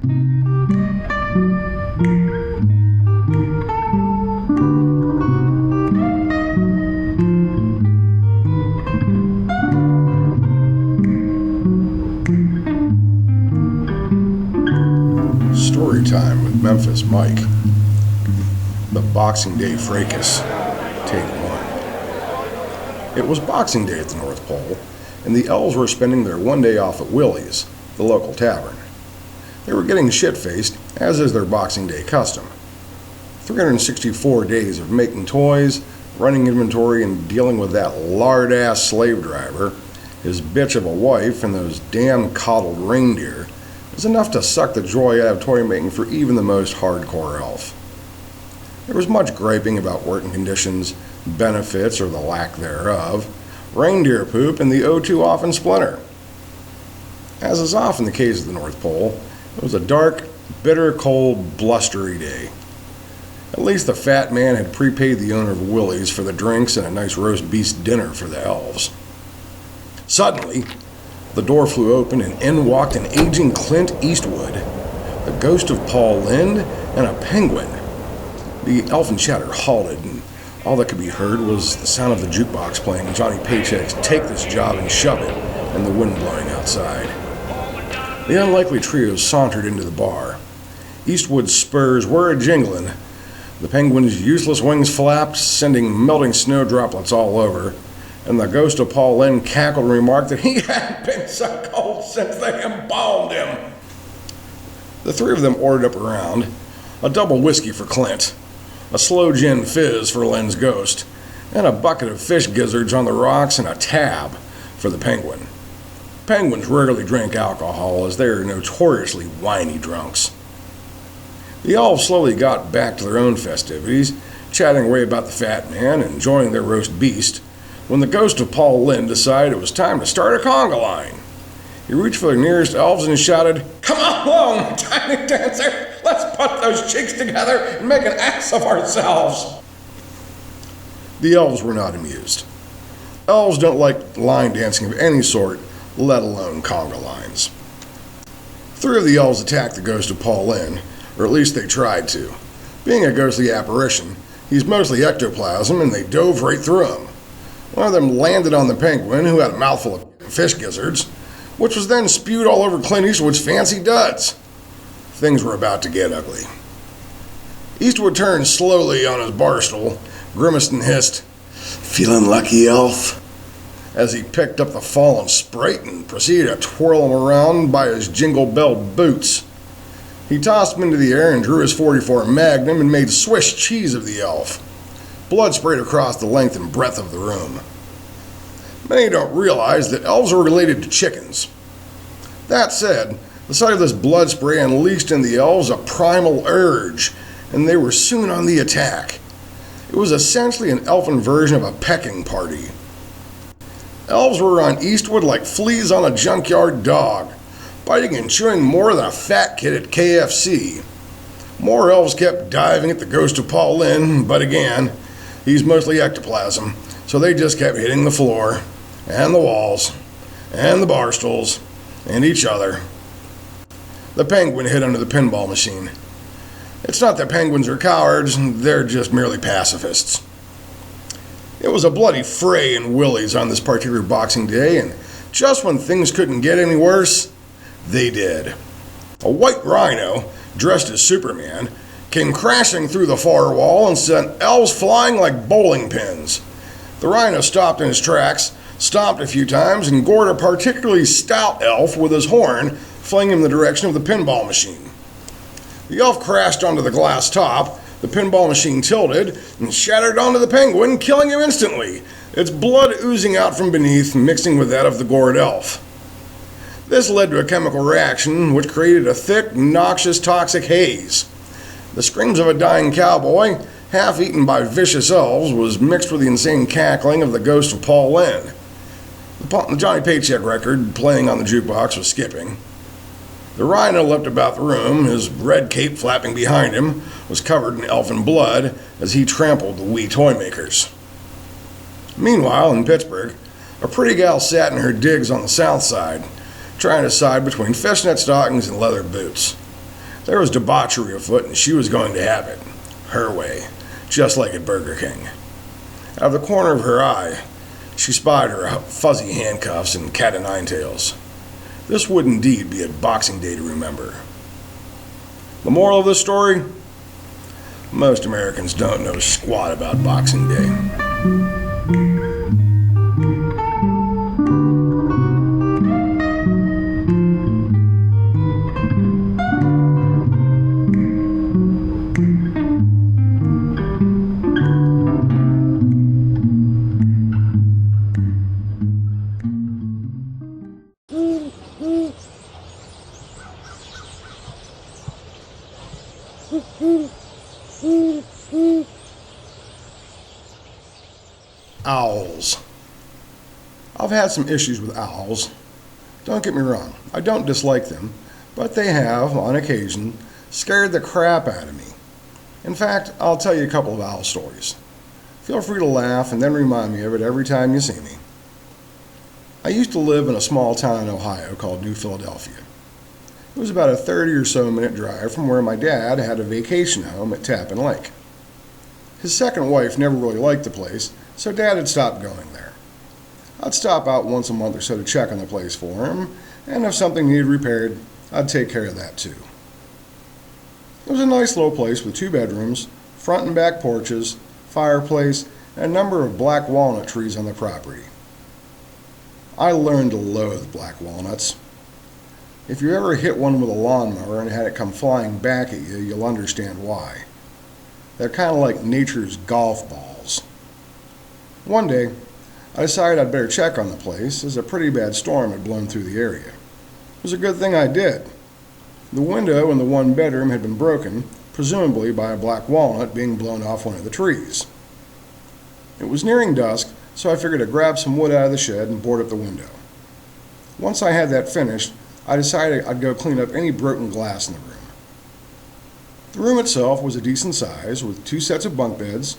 Storytime with Memphis Mike. The Boxing Day Fracus, Take 1. It was Boxing Day at the North Pole, and the elves were spending their one day off at Willie's, the local tavern. They were getting shit-faced, as is their Boxing Day custom. 364 days of making toys, running inventory, and dealing with that lard-ass slave driver, his bitch of a wife, and those damn coddled reindeer was enough to suck the joy out of toy making for even the most hardcore elf. There was much griping about working conditions, benefits, or the lack thereof, reindeer poop, and the O2 often splinter. As is often the case at the North Pole, it was a dark, bitter, cold, blustery day. At least the fat man had prepaid the owner of Willie's for the drinks and a nice roast beef dinner for the elves. Suddenly, the door flew open and in walked an aging Clint Eastwood, the ghost of Paul Lynde, and a penguin. The elfin chatter halted, and all that could be heard was the sound of the jukebox playing Johnny Paycheck's Take This Job and Shove It, and the wind blowing outside. The unlikely trio sauntered into the bar. Eastwood's spurs were a-jingling. The penguin's useless wings flapped, sending melting snow droplets all over, and the ghost of Paul Lynde cackled and remarked that he hadn't been so cold since they embalmed him. The three of them ordered up a round, a double whiskey for Clint, a slow gin fizz for Lynde's ghost, and a bucket of fish gizzards on the rocks and a tab for the penguin. Penguins rarely drink alcohol, as they are notoriously whiny drunks. The elves slowly got back to their own festivities, chatting away about the fat man and enjoying their roast beast, when the ghost of Paul Lynde decided it was time to start a conga line. He reached for the nearest elves and shouted, "Come along, tiny dancer! Let's put those cheeks together and make an ass of ourselves!" The elves were not amused. Elves don't like line dancing of any sort, let alone conga lines. Three of the elves attacked the ghost of Paul Lynde, or at least they tried to. Being a ghostly apparition, he's mostly ectoplasm, and they dove right through him. One of them landed on the penguin, who had a mouthful of fish gizzards, which was then spewed all over Clint Eastwood's fancy duds. Things were about to get ugly. Eastwood turned slowly on his bar stool, grimaced and hissed, "Feeling lucky, elf?" as he picked up the fallen sprite and proceeded to twirl him around by his jingle-belled boots. He tossed him into the air and drew his .44 Magnum and made Swiss cheese of the elf. Blood sprayed across the length and breadth of the room. Many don't realize that elves are related to chickens. That said, the sight of this blood spray unleashed in the elves a primal urge, and they were soon on the attack. It was essentially an elfin version of a pecking party. Elves were on Eastwood like fleas on a junkyard dog, biting and chewing more than a fat kid at KFC. More elves kept diving at the ghost of Paul Lynde, but again, he's mostly ectoplasm, so they just kept hitting the floor, and the walls, and the bar stools, and each other. The penguin hid under the pinball machine. It's not that penguins are cowards, they're just merely pacifists. It was a bloody fray in Willie's on this particular Boxing Day, and just when things couldn't get any worse, they did. A white rhino, dressed as Superman, came crashing through the far wall and sent elves flying like bowling pins. The rhino stopped in his tracks, stomped a few times, and gored a particularly stout elf with his horn, flinging him in the direction of the pinball machine. The elf crashed onto the glass top, the pinball machine tilted, and shattered onto the penguin, killing him instantly, its blood oozing out from beneath, mixing with that of the gored elf. This led to a chemical reaction, which created a thick, noxious, toxic haze. The screams of a dying cowboy, half eaten by vicious elves, was mixed with the insane cackling of the ghost of Paul Lynde. The Johnny Paycheck record, playing on the jukebox, was skipping. The rhino leapt about the room, his red cape flapping behind him, was covered in elfin blood as he trampled the wee toy makers. Meanwhile, in Pittsburgh, a pretty gal sat in her digs on the south side, trying to decide between fishnet stockings and leather boots. There was debauchery afoot, and she was going to have it her way, just like at Burger King. Out of the corner of her eye, she spied her fuzzy handcuffs and cat o' nine tails. This would indeed be a Boxing Day to remember. The moral of this story? Most Americans don't know squat about Boxing Day. Owls. I've had some issues with owls. Don't get me wrong, I don't dislike them, but they have, on occasion, scared the crap out of me. In fact, I'll tell you a couple of owl stories. Feel free to laugh and then remind me of it every time you see me. I used to live in a small town in Ohio called New Philadelphia. It was about a 30 or so minute drive from where my dad had a vacation home at Tappan Lake. His second wife never really liked the place, so Dad had stopped going there. I'd stop out once a month or so to check on the place for him, and if something needed repaired, I'd take care of that too. It was a nice little place with 2 bedrooms, front and back porches, fireplace, and a number of black walnut trees on the property. I learned to loathe black walnuts. If you ever hit one with a lawnmower and had it come flying back at you, you'll understand why. They're kind of like nature's golf balls. One day, I decided I'd better check on the place, as a pretty bad storm had blown through the area. It was a good thing I did. The window in the 1 bedroom had been broken, presumably by a black walnut being blown off one of the trees. It was nearing dusk, so I figured I'd grab some wood out of the shed and board up the window. Once I had that finished, I decided I'd go clean up any broken glass in the room. The room itself was a decent size, with 2 sets of bunk beds,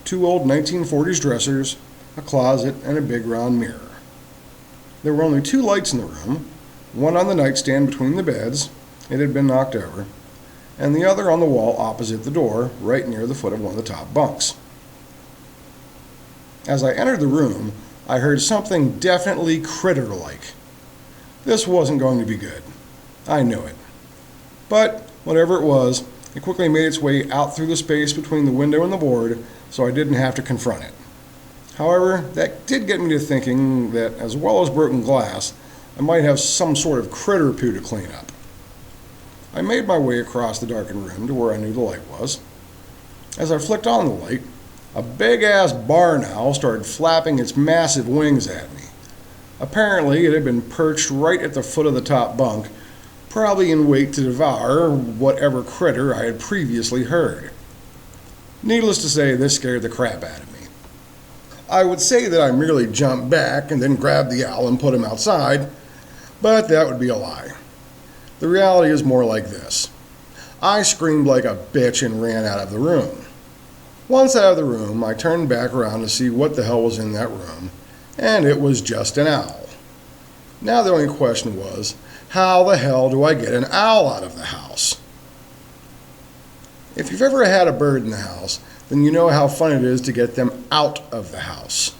2 old 1940s dressers, a closet, and a big round mirror. There were only 2 lights in the room, one on the nightstand between the beds, it had been knocked over, and the other on the wall opposite the door, right near the foot of one of the top bunks. As I entered the room, I heard something definitely critter-like. This wasn't going to be good. I knew it. But whatever it was, it quickly made its way out through the space between the window and the board, so I didn't have to confront it. However, that did get me to thinking that, as well as broken glass, I might have some sort of critter poo to clean up. I made my way across the darkened room to where I knew the light was. As I flicked on the light, a big-ass barn owl started flapping its massive wings at me. Apparently, it had been perched right at the foot of the top bunk, probably in wait to devour whatever critter I had previously heard. Needless to say, this scared the crap out of me. I would say that I merely jumped back and then grabbed the owl and put him outside, but that would be a lie. The reality is more like this. I screamed like a bitch and ran out of the room. Once out of the room, I turned back around to see what the hell was in that room, and it was just an owl. Now the only question was, how the hell do I get an owl out of the house? If you've ever had a bird in the house, then you know how fun it is to get them out of the house.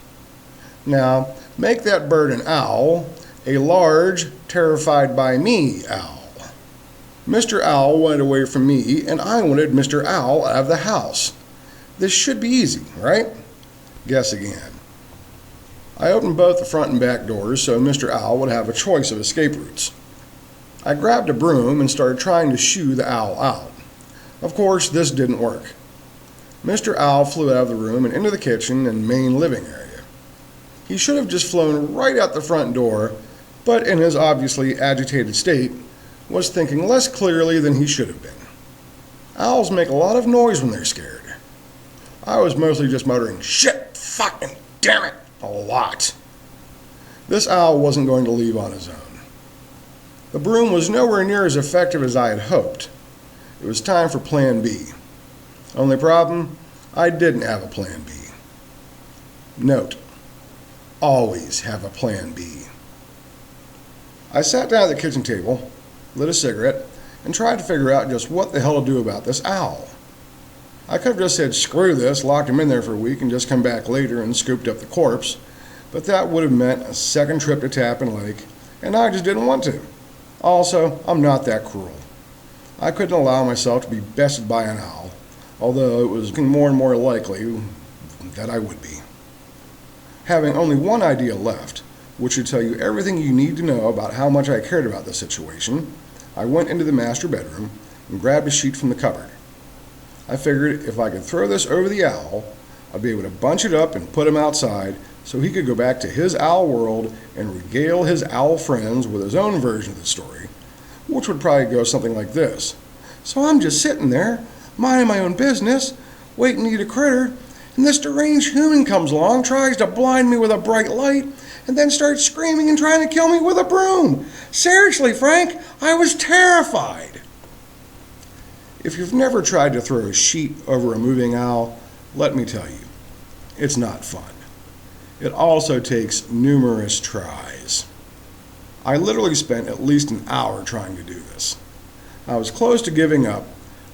Now, make that bird an owl, a large, terrified by me owl. Mr. Owl went away from me, and I wanted Mr. Owl out of the house. This should be easy, right? Guess again. I opened both the front and back doors so Mr. Owl would have a choice of escape routes. I grabbed a broom and started trying to shoo the owl out. Of course, this didn't work. Mr. Owl flew out of the room and into the kitchen and main living area. He should have just flown right out the front door, but in his obviously agitated state, was thinking less clearly than he should have been. Owls make a lot of noise when they're scared. I was mostly just muttering, "Shit, fucking damn it," a lot. This owl wasn't going to leave on his own. The broom was nowhere near as effective as I had hoped. It was time for Plan B. Only problem, I didn't have a Plan B. Note, always have a Plan B. I sat down at the kitchen table, lit a cigarette, and tried to figure out just what the hell to do about this owl. I could have just said screw this, locked him in there for a week, and just come back later and scooped up the corpse, but that would have meant a second trip to Tappan Lake, and I just didn't want to. Also, I'm not that cruel. I couldn't allow myself to be bested by an owl, although it was looking more and more likely that I would be. Having only one idea left, which should tell you everything you need to know about how much I cared about the situation, I went into the master bedroom and grabbed a sheet from the cupboard. I figured if I could throw this over the owl, I'd be able to bunch it up and put him outside so he could go back to his owl world and regale his owl friends with his own version of the story, which would probably go something like this. So I'm just sitting there, minding my own business, waiting to eat a critter, and this deranged human comes along, tries to blind me with a bright light, and then starts screaming and trying to kill me with a broom. Seriously, Frank, I was terrified. If you've never tried to throw a sheet over a moving owl, let me tell you, it's not fun. It also takes numerous tries. I literally spent at least an hour trying to do this. I was close to giving up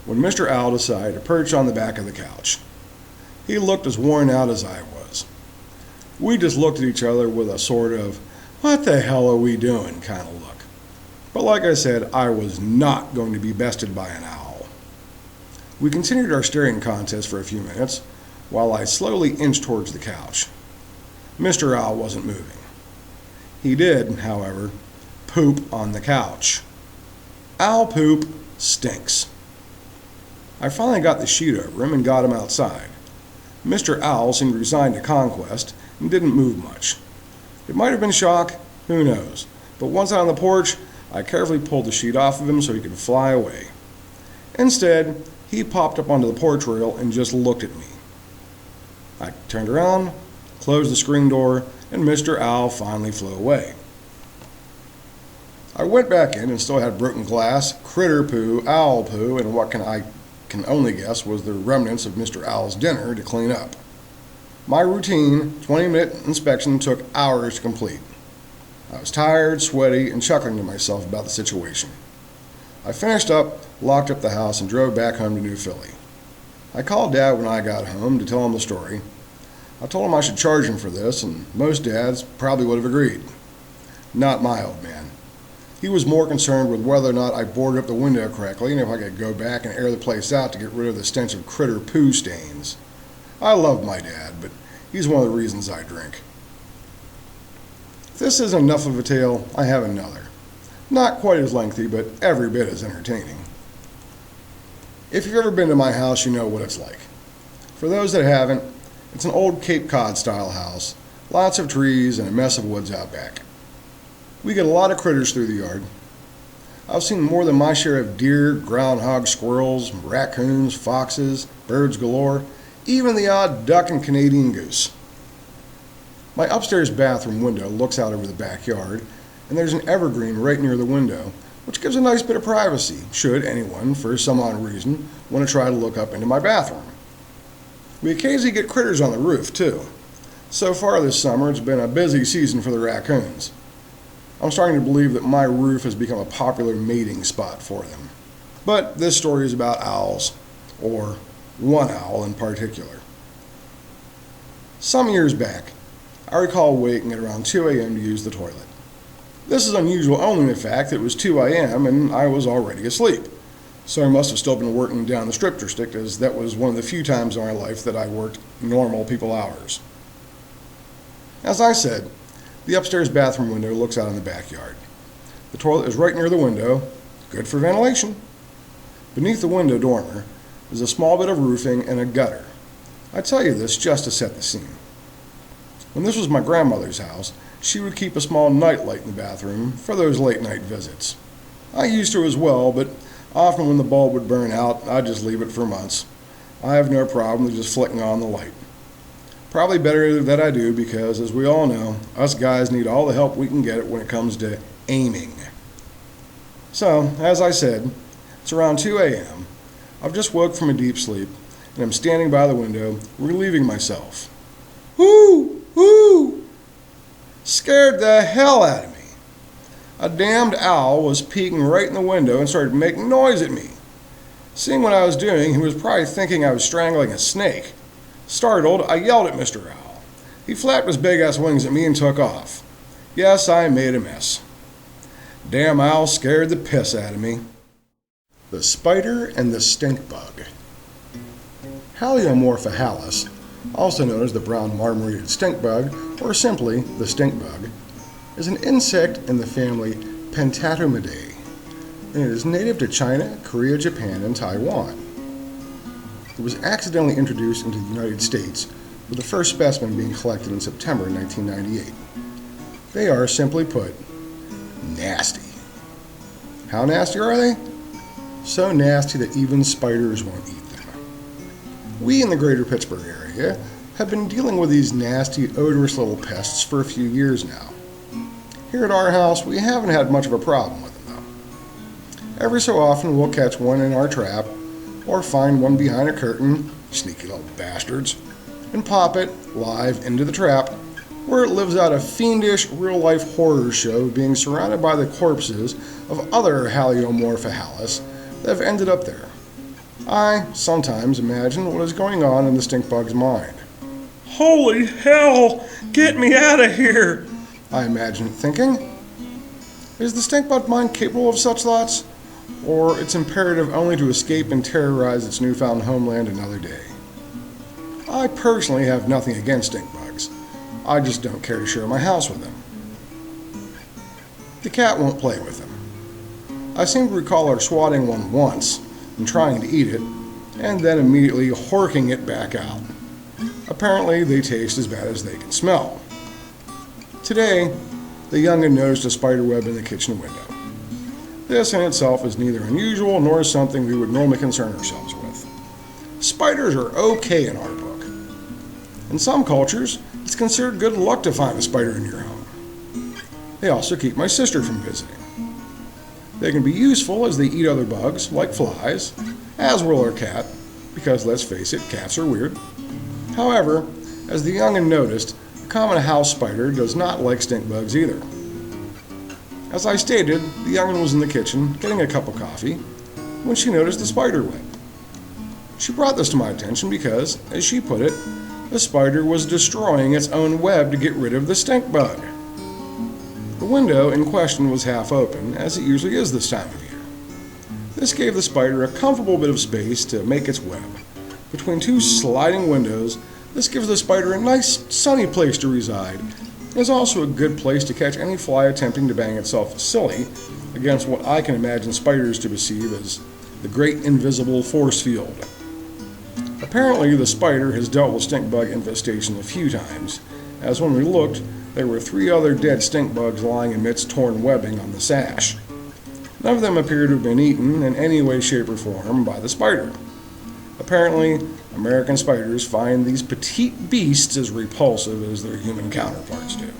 when Mr. Owl decided to perch on the back of the couch. He looked as worn out as I was. We just looked at each other with a sort of, what the hell are we doing kind of look. But like I said, I was not going to be bested by an owl. We continued our staring contest for a few minutes while I slowly inched towards the couch. Mr. Owl wasn't moving. He did, however, poop on the couch. Owl poop stinks. I finally got the sheet over him and got him outside. Mr. Owl seemed resigned to conquest and didn't move much. It might have been shock, who knows, but once out on the porch, I carefully pulled the sheet off of him so he could fly away. Instead, he popped up onto the porch rail and just looked at me. I turned around, closed the screen door, and Mr. Owl finally flew away. I went back in and still had broken glass, critter poo, owl poo, and what I can only guess was the remnants of Mr. Owl's dinner to clean up. My routine 20-minute inspection took hours to complete. I was tired, sweaty, and chuckling to myself about the situation. I finished up, locked up the house, and drove back home to New Philly. I called Dad when I got home to tell him the story. I told him I should charge him for this, and most dads probably would have agreed. Not my old man. He was more concerned with whether or not I boarded up the window correctly and if I could go back and air the place out to get rid of the stench of critter poo stains. I love my dad, but he's one of the reasons I drink. If this isn't enough of a tale, I have another. Not quite as lengthy, but every bit as entertaining. If you've ever been to my house, you know what it's like. For those that haven't, it's an old Cape Cod style house, lots of trees and a mess of woods out back. We get a lot of critters through the yard. I've seen more than my share of deer, groundhog, squirrels, raccoons, foxes, birds galore, even the odd duck and Canadian goose. My upstairs bathroom window looks out over the backyard, and there's an evergreen right near the window, which gives a nice bit of privacy, should anyone, for some odd reason, want to try to look up into my bathroom. We occasionally get critters on the roof, too. So far this summer, it's been a busy season for the raccoons. I'm starting to believe that my roof has become a popular mating spot for them. But this story is about owls, or one owl in particular. Some years back, I recall waking at around 2 a.m. to use the toilet. This is unusual only in the fact that it was 2 a.m. and I was already asleep. So I must have still been working down the strip district, as that was one of the few times in my life that I worked normal people hours. As I said, the upstairs bathroom window looks out on the backyard. The toilet is right near the window, good for ventilation. Beneath the window dormer is a small bit of roofing and a gutter. I tell you this just to set the scene. When this was my grandmother's house, she would keep a small nightlight in the bathroom for those late night visits. I used to as well, but often when the bulb would burn out, I'd just leave it for months. I have no problem with just flicking on the light. Probably better that I do because, as we all know, us guys need all the help we can get when it comes to aiming. So, as I said, it's around 2 a.m. I've just woke from a deep sleep, and I'm standing by the window, relieving myself. Whoo! Whoo! Scared the hell out of me. A damned owl was peeking right in the window and started making noise at me. Seeing what I was doing, he was probably thinking I was strangling a snake. Startled, I yelled at Mr. Owl. He flapped his big-ass wings at me and took off. Yes, I made a mess. Damn owl scared the piss out of me. The Spider and the Stinkbug. Haliomorphohalis, also known as the brown marmorated stinkbug, or simply the stinkbug, is an insect in the family Pentatomidae, and it is native to China, Korea, Japan, and Taiwan. It was accidentally introduced into the United States, with the first specimen being collected in September 1998. They are, simply put, nasty. How nasty are they? So nasty that even spiders won't eat them. We in the greater Pittsburgh area have been dealing with these nasty, odorous little pests for a few years now. Here at our house, we haven't had much of a problem with them, though. Every so often, we'll catch one in our trap, or find one behind a curtain, sneaky little bastards, and pop it live into the trap, where it lives out a fiendish, real-life horror show of being surrounded by the corpses of other Haliomorphohalis that have ended up there. I sometimes imagine what is going on in the stinkbug's mind. Holy hell! Get me out of here! I imagine it thinking. Is the stinkbug mind capable of such thoughts? Or its imperative only to escape and terrorize its newfound homeland another day? I personally have nothing against stinkbugs. I just don't care to share my house with them. The cat won't play with them. I seem to recall her swatting one once and trying to eat it, and then immediately horking it back out. Apparently, they taste as bad as they can smell. Today, the young'un noticed a spider web in the kitchen window. This in itself is neither unusual nor something we would normally concern ourselves with. Spiders are okay in our book. In some cultures, it's considered good luck to find a spider in your home. They also keep my sister from visiting. They can be useful as they eat other bugs, like flies, as will our cat, because let's face it, cats are weird. However, as the young'un noticed, the common house spider does not like stink bugs either. As I stated, the young'un was in the kitchen getting a cup of coffee when she noticed the spider web. She brought this to my attention because, as she put it, the spider was destroying its own web to get rid of the stink bug. The window in question was half open, as it usually is this time of year. This gave the spider a comfortable bit of space to make its web. Between two sliding windows, this gives the spider a nice, sunny place to reside, and is also a good place to catch any fly attempting to bang itself silly against what I can imagine spiders to perceive as the great invisible force field. Apparently, the spider has dealt with stink bug infestation a few times, as when we looked, there were 3 other dead stink bugs lying amidst torn webbing on the sash. None of them appear to have been eaten in any way, shape, or form by the spider. Apparently, American spiders find these petite beasts as repulsive as their human counterparts do.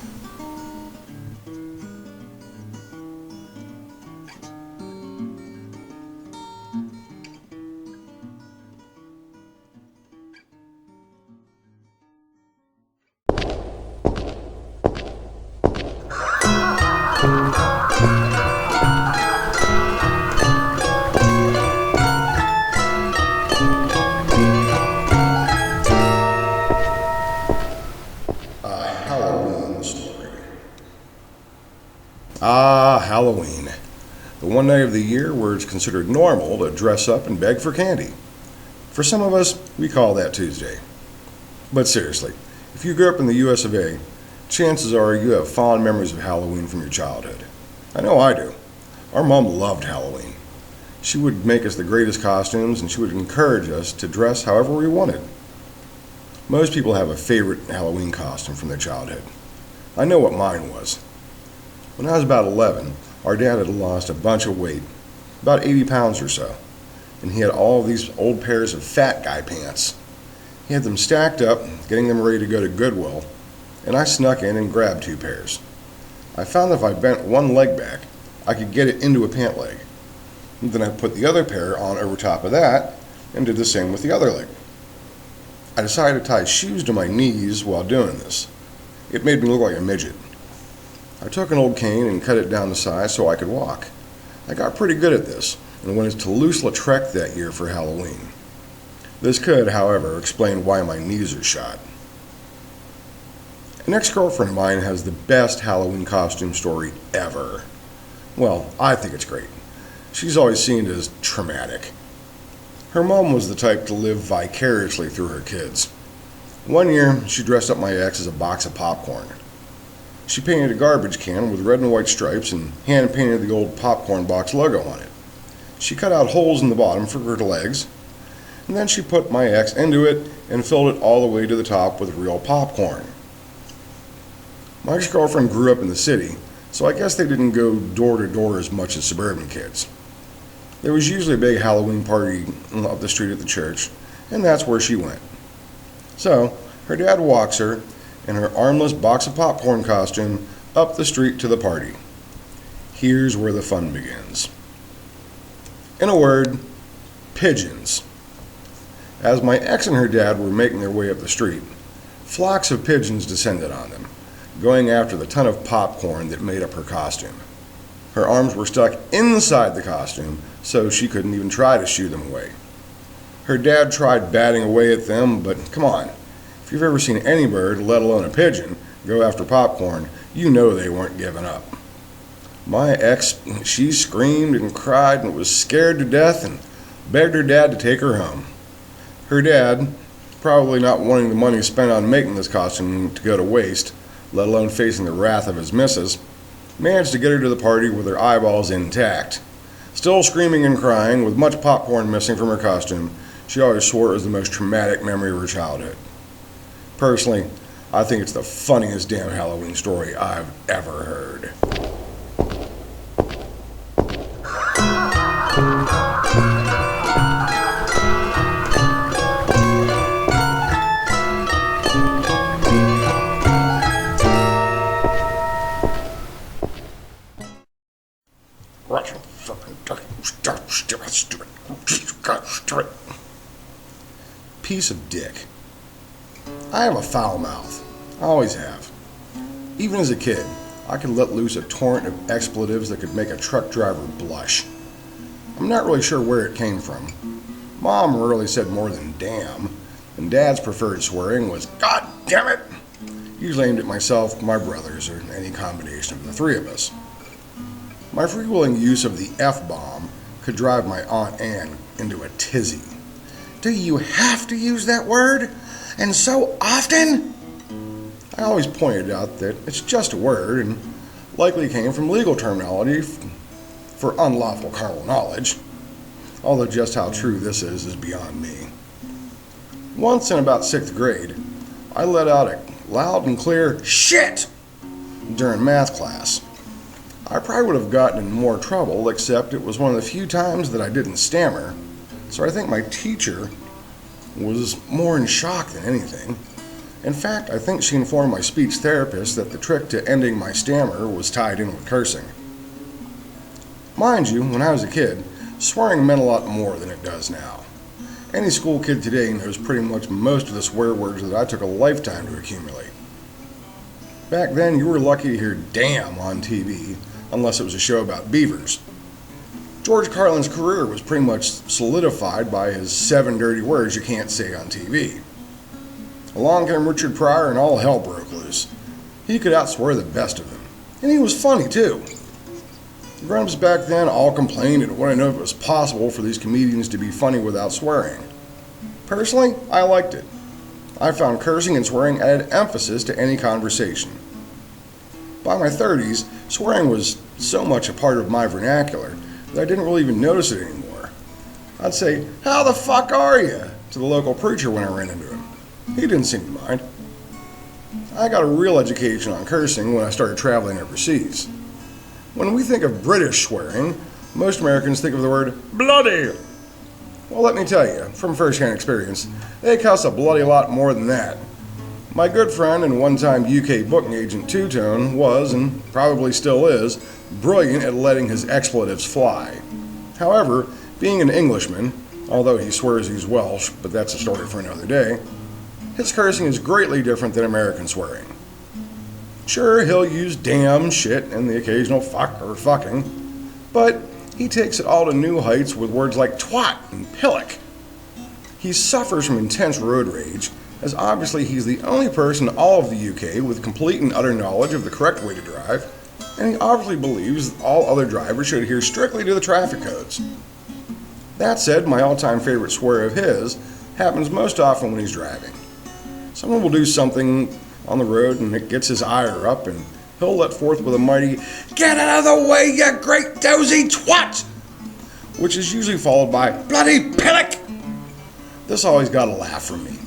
Halloween. The one night of the year where it's considered normal to dress up and beg for candy. For some of us, we call that Tuesday. But seriously, if you grew up in the US of A, chances are you have fond memories of Halloween from your childhood. I know I do. Our mom loved Halloween. She would make us the greatest costumes, and she would encourage us to dress however we wanted. Most people have a favorite Halloween costume from their childhood. I know what mine was. When I was about 11, our dad had lost a bunch of weight, about 80 pounds or so, and he had all these old pairs of fat guy pants. He had them stacked up, getting them ready to go to Goodwill, and I snuck in and grabbed 2 pairs. I found that if I bent one leg back, I could get it into a pant leg. And then I put the other pair on over top of that, and did the same with the other leg. I decided to tie shoes to my knees while doing this. It made me look like a midget. I took an old cane and cut it down to size so I could walk. I got pretty good at this and went to Toulouse-Lautrec that year for Halloween. This could, however, explain why my knees are shot. An ex-girlfriend of mine has the best Halloween costume story ever. Well, I think it's great. She's always seen it as traumatic. Her mom was the type to live vicariously through her kids. One year, she dressed up my ex as a box of popcorn. She painted a garbage can with red and white stripes and hand-painted the old popcorn box logo on it. She cut out holes in the bottom for her legs, and then she put my ex into it and filled it all the way to the top with real popcorn. My ex-girlfriend grew up in the city, so I guess they didn't go door to door as much as suburban kids. There was usually a big Halloween party up the street at the church, and that's where she went. So, her dad walks her in her armless box of popcorn costume up the street to the party. Here's where the fun begins. In a word, pigeons. As my ex and her dad were making their way up the street, flocks of pigeons descended on them, going after the ton of popcorn that made up her costume. Her arms were stuck inside the costume, so she couldn't even try to shoo them away. Her dad tried batting away at them, but come on, if you've ever seen any bird, let alone a pigeon, go after popcorn, you know they weren't giving up. My ex, she screamed and cried and was scared to death and begged her dad to take her home. Her dad, probably not wanting the money spent on making this costume to go to waste, let alone facing the wrath of his missus, managed to get her to the party with her eyeballs intact. Still screaming and crying, with much popcorn missing from her costume, she always swore it was the most traumatic memory of her childhood. Personally, I think it's the funniest damn Halloween story I've ever heard. Piece of dick. I have a foul mouth. I always have. Even as a kid, I could let loose a torrent of expletives that could make a truck driver blush. I'm not really sure where it came from. Mom rarely said more than damn, and Dad's preferred swearing was God damn it, usually aimed at myself, my brothers, or any combination of the three of us. My frequent use of the F-bomb could drive my Aunt Ann into a tizzy. Do you have to use that word? And so often? I always pointed out that it's just a word and likely came from legal terminology for unlawful carnal knowledge, although just how true this is beyond me. Once in about 6th grade, I let out a loud and clear shit during math class. I probably would have gotten in more trouble, except it was one of the few times that I didn't stammer, so I think my teacher was more in shock than anything. In fact, I think she informed my speech therapist that the trick to ending my stammer was tied in with cursing. Mind you, when I was a kid, swearing meant a lot more than it does now. Any school kid today knows pretty much most of the swear words that I took a lifetime to accumulate. Back then, you were lucky to hear damn on TV, unless it was a show about beavers. George Carlin's career was pretty much solidified by his 7 dirty words you can't say on TV. Along came Richard Pryor and all hell broke loose. He could outswear the best of them. And he was funny too. The grown-ups back then all complained and wanted to know if it was possible for these comedians to be funny without swearing. Personally, I liked it. I found cursing and swearing added emphasis to any conversation. By my 30s, swearing was so much a part of my vernacular that I didn't really even notice it anymore. I'd say, "How the fuck are you?" to the local preacher when I ran into him. He didn't seem to mind. I got a real education on cursing when I started traveling overseas. When we think of British swearing, most Americans think of the word bloody. Well, let me tell you, from first-hand experience, they cuss a bloody lot more than that. My good friend and one-time UK booking agent Two-Tone was, and probably still is, brilliant at letting his expletives fly. However, being an Englishman, although he swears he's Welsh, but that's a story for another day, his cursing is greatly different than American swearing. Sure, he'll use damn, shit, and the occasional fuck or fucking, but he takes it all to new heights with words like twat and pillock. He suffers from intense road rage, as obviously he's the only person in all of the UK with complete and utter knowledge of the correct way to drive, and he obviously believes that all other drivers should adhere strictly to the traffic codes. That said, my all-time favorite swear of his happens most often when he's driving. Someone will do something on the road and it gets his ire up, and he'll let forth with a mighty, "Get out of the way, you great dozy twat!" which is usually followed by, "Bloody pillock!" This always got a laugh from me.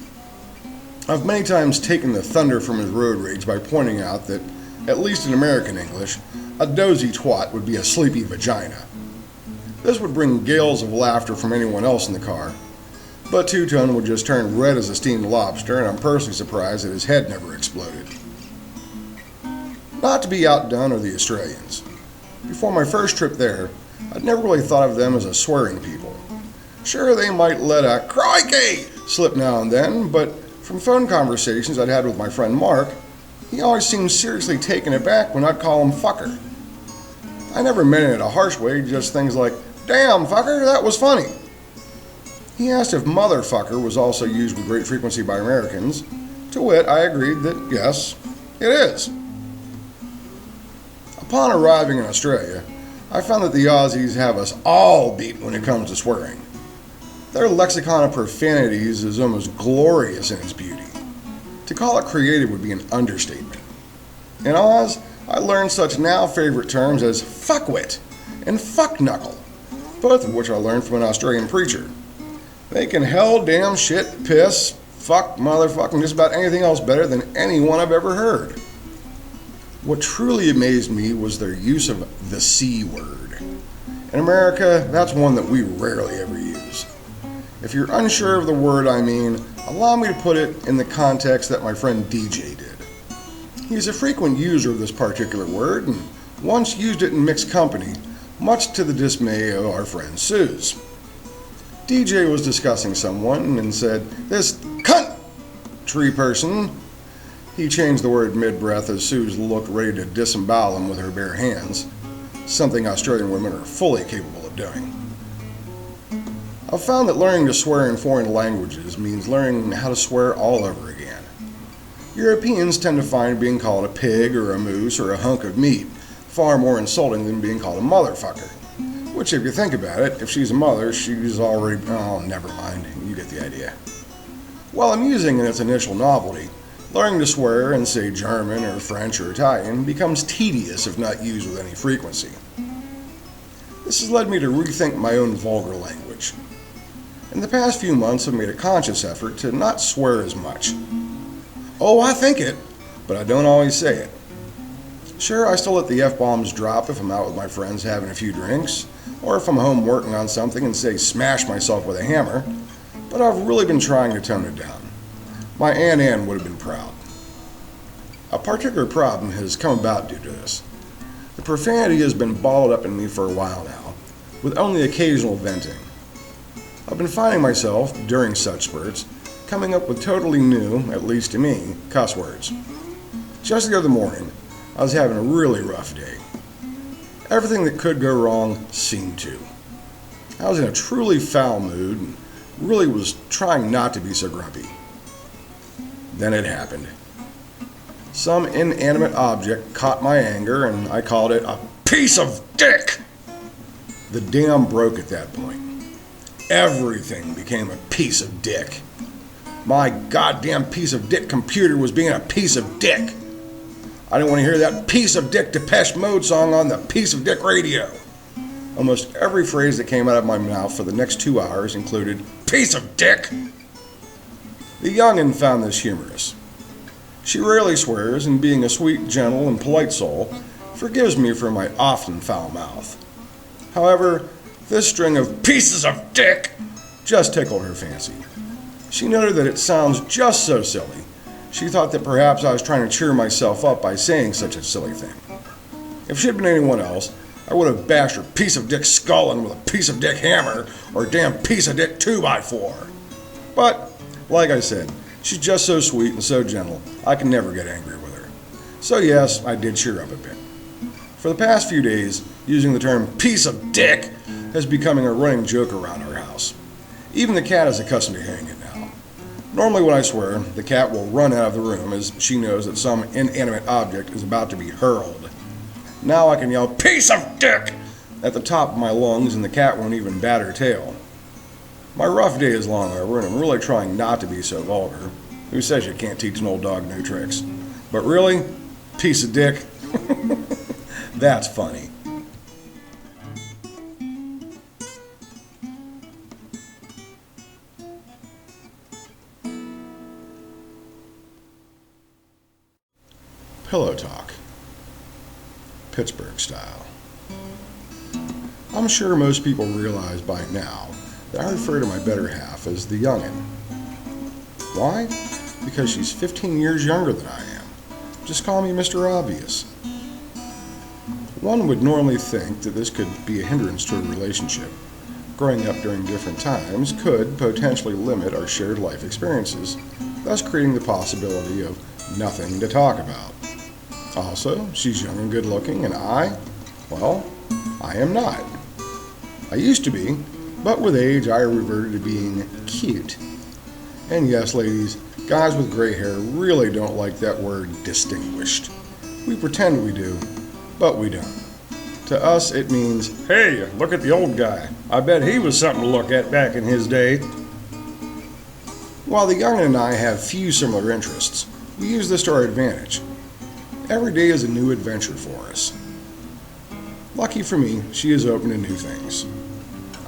I've many times taken the thunder from his road rage by pointing out that, at least in American English, a dozy twat would be a sleepy vagina. This would bring gales of laughter from anyone else in the car, but Two-Tone would just turn red as a steamed lobster, and I'm personally surprised that his head never exploded. Not to be outdone are the Australians. Before my first trip there, I'd never really thought of them as a swearing people. Sure, they might let a "crikey" slip now and then, but from phone conversations I'd had with my friend Mark, he always seemed seriously taken aback when I'd call him fucker. I never meant it in a harsh way, just things like, "Damn, fucker, that was funny." He asked if motherfucker was also used with great frequency by Americans, to which I agreed that yes, it is. Upon arriving in Australia, I found that the Aussies have us all beat when it comes to swearing. Their lexicon of profanities is almost glorious in its beauty. To call it creative would be an understatement. In Oz, I learned such now favorite terms as fuckwit and fuckknuckle, both of which I learned from an Australian preacher. They can hell, damn, shit, piss, fuck, motherfucking just about anything else better than anyone I've ever heard. What truly amazed me was their use of the C word. In America, that's one that we rarely ever use. If you're unsure of the word I mean, allow me to put it in the context that my friend DJ did. He's a frequent user of this particular word and once used it in mixed company, much to the dismay of our friend Suze. DJ was discussing someone and said, "This country person." He changed the word mid-breath as Suze looked ready to disembowel him with her bare hands, something Australian women are fully capable of doing. I've found that learning to swear in foreign languages means learning how to swear all over again. Europeans tend to find being called a pig or a moose or a hunk of meat far more insulting than being called a motherfucker. Which, if you think about it, if she's a mother, she's already... oh, never mind. You get the idea. While amusing in its initial novelty, learning to swear in, say, German or French or Italian becomes tedious if not used with any frequency. This has led me to rethink my own vulgar language. In the past few months, I've made a conscious effort to not swear as much. Oh, I think it, but I don't always say it. Sure, I still let the F-bombs drop if I'm out with my friends having a few drinks, or if I'm home working on something and say smash myself with a hammer, but I've really been trying to tone it down. My Aunt Ann would have been proud. A particular problem has come about due to this. The profanity has been balled up in me for a while now, with only occasional venting. I've been finding myself, during such spurts, coming up with totally new, at least to me, cuss words. Just the other morning, I was having a really rough day. Everything that could go wrong seemed to. I was in a truly foul mood and really was trying not to be so grumpy. Then it happened. Some inanimate object caught my anger and I called it a piece of dick. The dam broke at that point. Everything became a piece of dick. My goddamn piece of dick computer was being a piece of dick. I didn't want to hear that piece of dick Depeche Mode song on the piece of dick radio. Almost every phrase that came out of my mouth for the next 2 hours included piece of dick. The young'un found this humorous. She rarely swears, and being a sweet, gentle, and polite soul, forgives me for my often foul mouth. However, this string of pieces of dick just tickled her fancy. She noted that it sounds just so silly. She thought that perhaps I was trying to cheer myself up by saying such a silly thing. If she had been anyone else, I would have bashed her piece of dick skull in with a piece of dick hammer or a damn piece of dick 2x4. But, like I said, she's just so sweet and so gentle, I can never get angry with her. So yes, I did cheer up a bit. For the past few days, using the term piece of dick has becoming a running joke around our house. Even the cat is accustomed to hearing it now. Normally when I swear, the cat will run out of the room as she knows that some inanimate object is about to be hurled. Now I can yell, "Piece of dick!" at the top of my lungs and the cat won't even bat her tail. My rough day is long over and I'm really trying not to be so vulgar. Who says you can't teach an old dog new tricks? But really, piece of dick? That's funny. Pillow talk. Pittsburgh style. I'm sure most people realize by now that I refer to my better half as the youngin'. Why? Because she's 15 years younger than I am. Just call me Mr. Obvious. One would normally think that this could be a hindrance to a relationship. Growing up during different times could potentially limit our shared life experiences, thus creating the possibility of nothing to talk about. Also, she's young and good looking, and I am not. I used to be, but with age I reverted to being cute. And yes, ladies, guys with gray hair really don't like that word distinguished. We pretend we do, but we don't. To us, it means, hey, look at the old guy. I bet he was something to look at back in his day. While the youngin' and I have few similar interests, we use this to our advantage. Every day is a new adventure for us. Lucky for me, she is open to new things.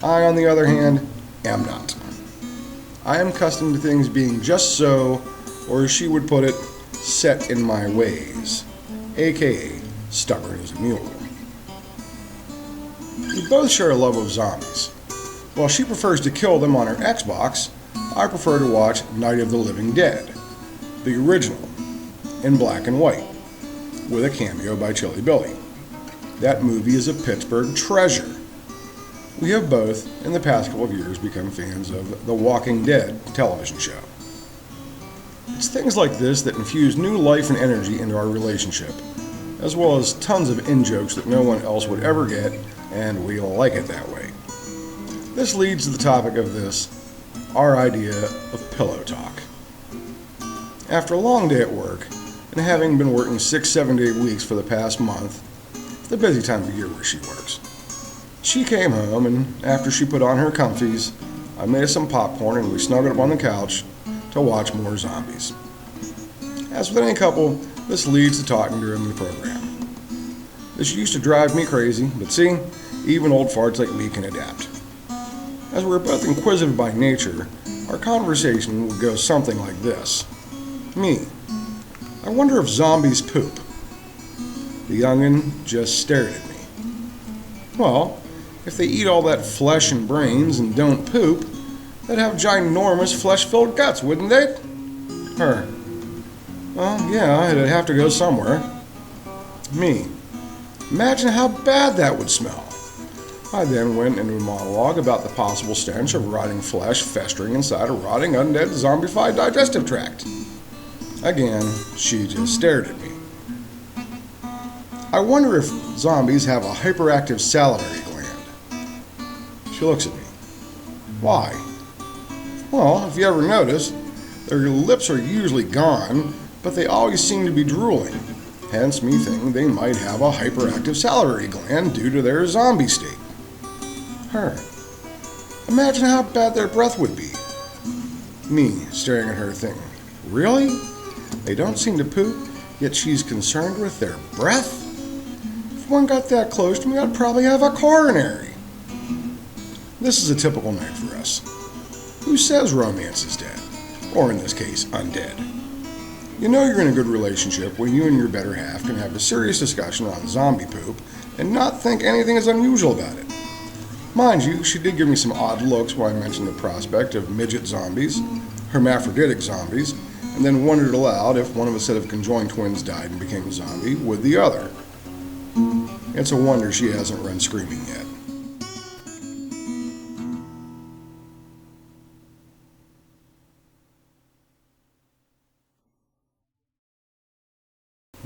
I, on the other hand, am not. I am accustomed to things being just so, or as she would put it, set in my ways, aka stubborn as a mule. We both share a love of zombies. While she prefers to kill them on her Xbox, I prefer to watch Night of the Living Dead, the original, in black and white, with a cameo by Chili Billy. That movie is a Pittsburgh treasure. We have both, in the past couple of years, become fans of The Walking Dead television show. It's things like this that infuse new life and energy into our relationship, as well as tons of in-jokes that no one else would ever get, and we like it that way. This leads to the topic of this, our idea of pillow talk. After a long day at work, and having been working 6-7 day weeks for the past month, it's the busy time of year where she works. She came home, and after she put on her comfies, I made us some popcorn and we snuggled up on the couch to watch more zombies. As with any couple, this leads to talking during the program. This used to drive me crazy, but see, even old farts like me can adapt. As we're both inquisitive by nature, our conversation would go something like this. Me: I wonder if zombies poop. The youngin' just stared at me. Well, if they eat all that flesh and brains and don't poop, they'd have ginormous flesh-filled guts, wouldn't they? Her: well, yeah, it'd have to go somewhere. Me: imagine how bad that would smell. I then went into a monologue about the possible stench of rotting flesh festering inside a rotting, undead, zombified digestive tract. Again, she just stared at me. I wonder if zombies have a hyperactive salivary gland. She looks at me. Why? Well, if you ever notice, their lips are usually gone, but they always seem to be drooling. Hence me thinking they might have a hyperactive salivary gland due to their zombie state. Her: imagine how bad their breath would be. Me, staring at her thinking, really? They don't seem to poop, yet she's concerned with their breath? If one got that close to me, I'd probably have a coronary. This is a typical night for us. Who says romance is dead? Or in this case, undead. You know you're in a good relationship when you and your better half can have a serious discussion on zombie poop and not think anything is unusual about it. Mind you, she did give me some odd looks when I mentioned the prospect of midget zombies, hermaphroditic zombies, and then wondered aloud if one of a set of conjoined twins died and became a zombie, would the other? It's a wonder she hasn't run screaming yet.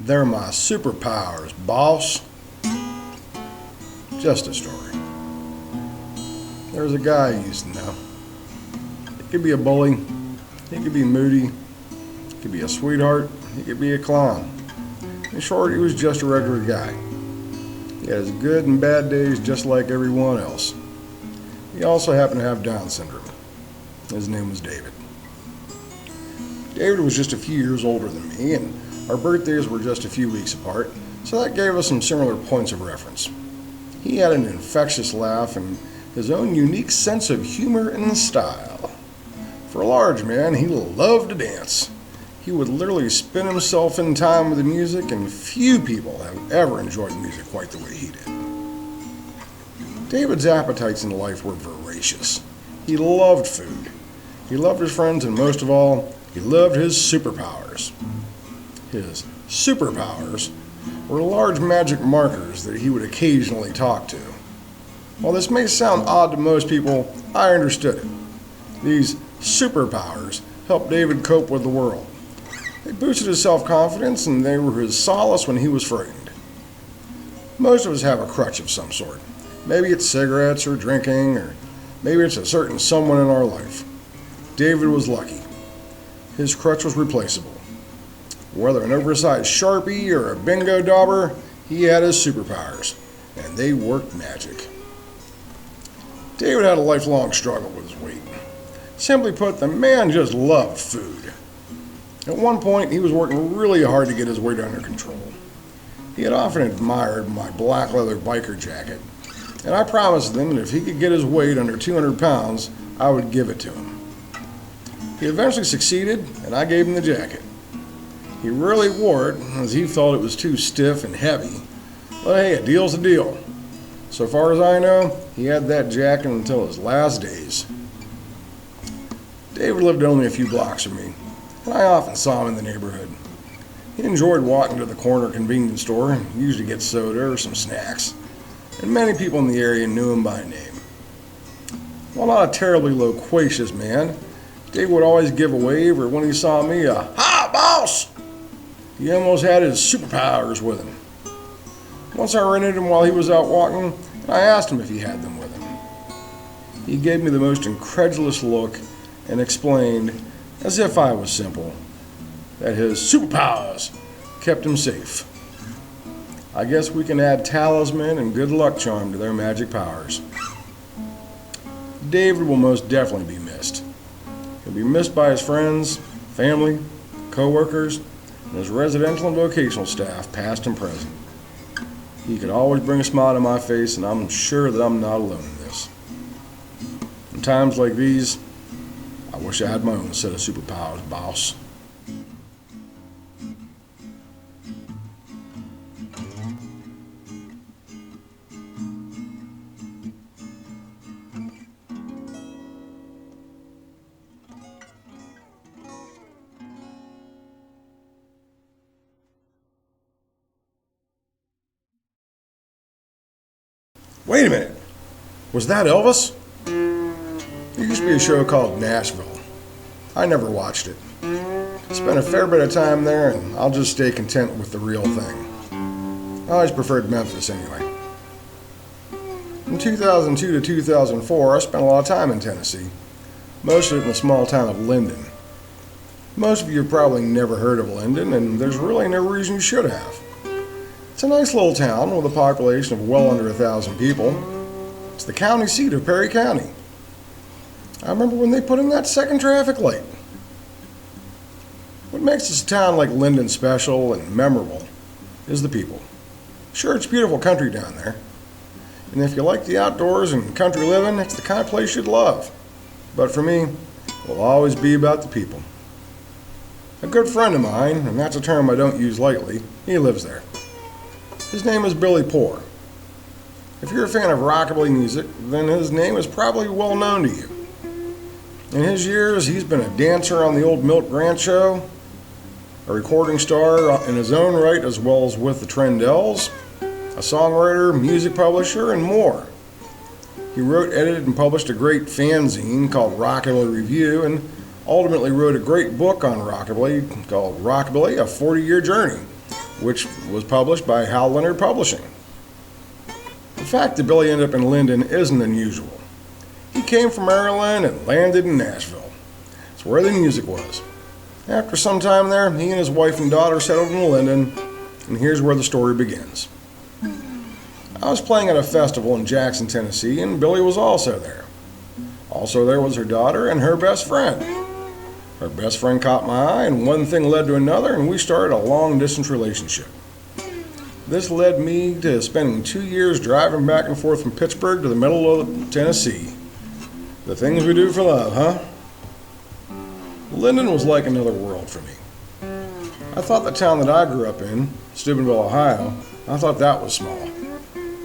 They're my superpowers, boss. Just a story. There's a guy I used to know. He could be a bully, he could be moody, he could be a sweetheart, he could be a clown. In short, he was just a regular guy. He had his good and bad days just like everyone else. He also happened to have Down syndrome. His name was David. David was just a few years older than me, and our birthdays were just a few weeks apart, so that gave us some similar points of reference. He had an infectious laugh and his own unique sense of humor and style. For a large man, he loved to dance. He would literally spin himself in time with the music, and few people have ever enjoyed music quite the way he did. David's appetites in life were voracious. He loved food. He loved his friends, and most of all, he loved his superpowers. His superpowers were large magic markers that he would occasionally talk to. While this may sound odd to most people, I understood it. These superpowers helped David cope with the world. They boosted his self-confidence, and they were his solace when he was frightened. Most of us have a crutch of some sort. Maybe it's cigarettes or drinking, or maybe it's a certain someone in our life. David was lucky. His crutch was replaceable. Whether an oversized Sharpie or a bingo dauber, he had his superpowers, and they worked magic. David had a lifelong struggle with his weight. Simply put, the man just loved food. At one point, he was working really hard to get his weight under control. He had often admired my black leather biker jacket, and I promised him that if he could get his weight under 200 pounds, I would give it to him. He eventually succeeded, and I gave him the jacket. He rarely wore it, as he felt it was too stiff and heavy. But hey, a deal's a deal. So far as I know, he had that jacket until his last days. David lived only a few blocks from me, and I often saw him in the neighborhood. He enjoyed walking to the corner convenience store and usually get soda or some snacks, and many people in the area knew him by name. While not a terribly loquacious man, David would always give a wave, or when he saw me, a "Hi, boss!" He almost had his superpowers with him. Once I ran into him while he was out walking, and I asked him if he had them with him. He gave me the most incredulous look and explained, as if I was simple, that his superpowers kept him safe. I guess we can add talisman and good luck charm to their magic powers. David will most definitely be missed. He'll be missed by his friends, family, co-workers, and his residential and vocational staff, past and present. He could always bring a smile to my face, and I'm sure that I'm not alone in this. In times like these, I wish I had my own set of superpowers, boss. Wait a minute. Was that Elvis? There used to be a show called Nashville. I never watched it. Spent a fair bit of time there, and I'll just stay content with the real thing. I always preferred Memphis anyway. From 2002 to 2004, I spent a lot of time in Tennessee, most of it in the small town of Linden. Most of you have probably never heard of Linden, and there's really no reason you should have. It's a nice little town with a population of well under 1,000 people. It's the county seat of Perry County. I remember when they put in that second traffic light. What makes this town like Linden special and memorable is the people. Sure, it's beautiful country down there. And if you like the outdoors and country living, it's the kind of place you'd love. But for me, it will always be about the people. A good friend of mine, and that's a term I don't use lightly, he lives there. His name is Billy Poor. If you're a fan of rockabilly music, then his name is probably well known to you. In his years, he's been a dancer on the old Milt Grant show, a recording star in his own right as well as with the Trendells, a songwriter, music publisher, and more. He wrote, edited, and published a great fanzine called Rockabilly Review, and ultimately wrote a great book on rockabilly called Rockabilly, A 40-Year Journey, which was published by Hal Leonard Publishing. The fact that Billy ended up in Linden isn't unusual. He came from Maryland and landed in Nashville. It's where the music was. After some time there, he and his wife and daughter settled in Linden, and here's where the story begins. I was playing at a festival in Jackson, Tennessee, and Billy was also there. Also there was her daughter and her best friend. Her best friend caught my eye, and one thing led to another, and we started a long-distance relationship. This led me to spending 2 years driving back and forth from Pittsburgh to the middle of Tennessee. The things we do for love, huh? Linden was like another world for me. I thought the town that I grew up in, Steubenville, Ohio, I thought that was small.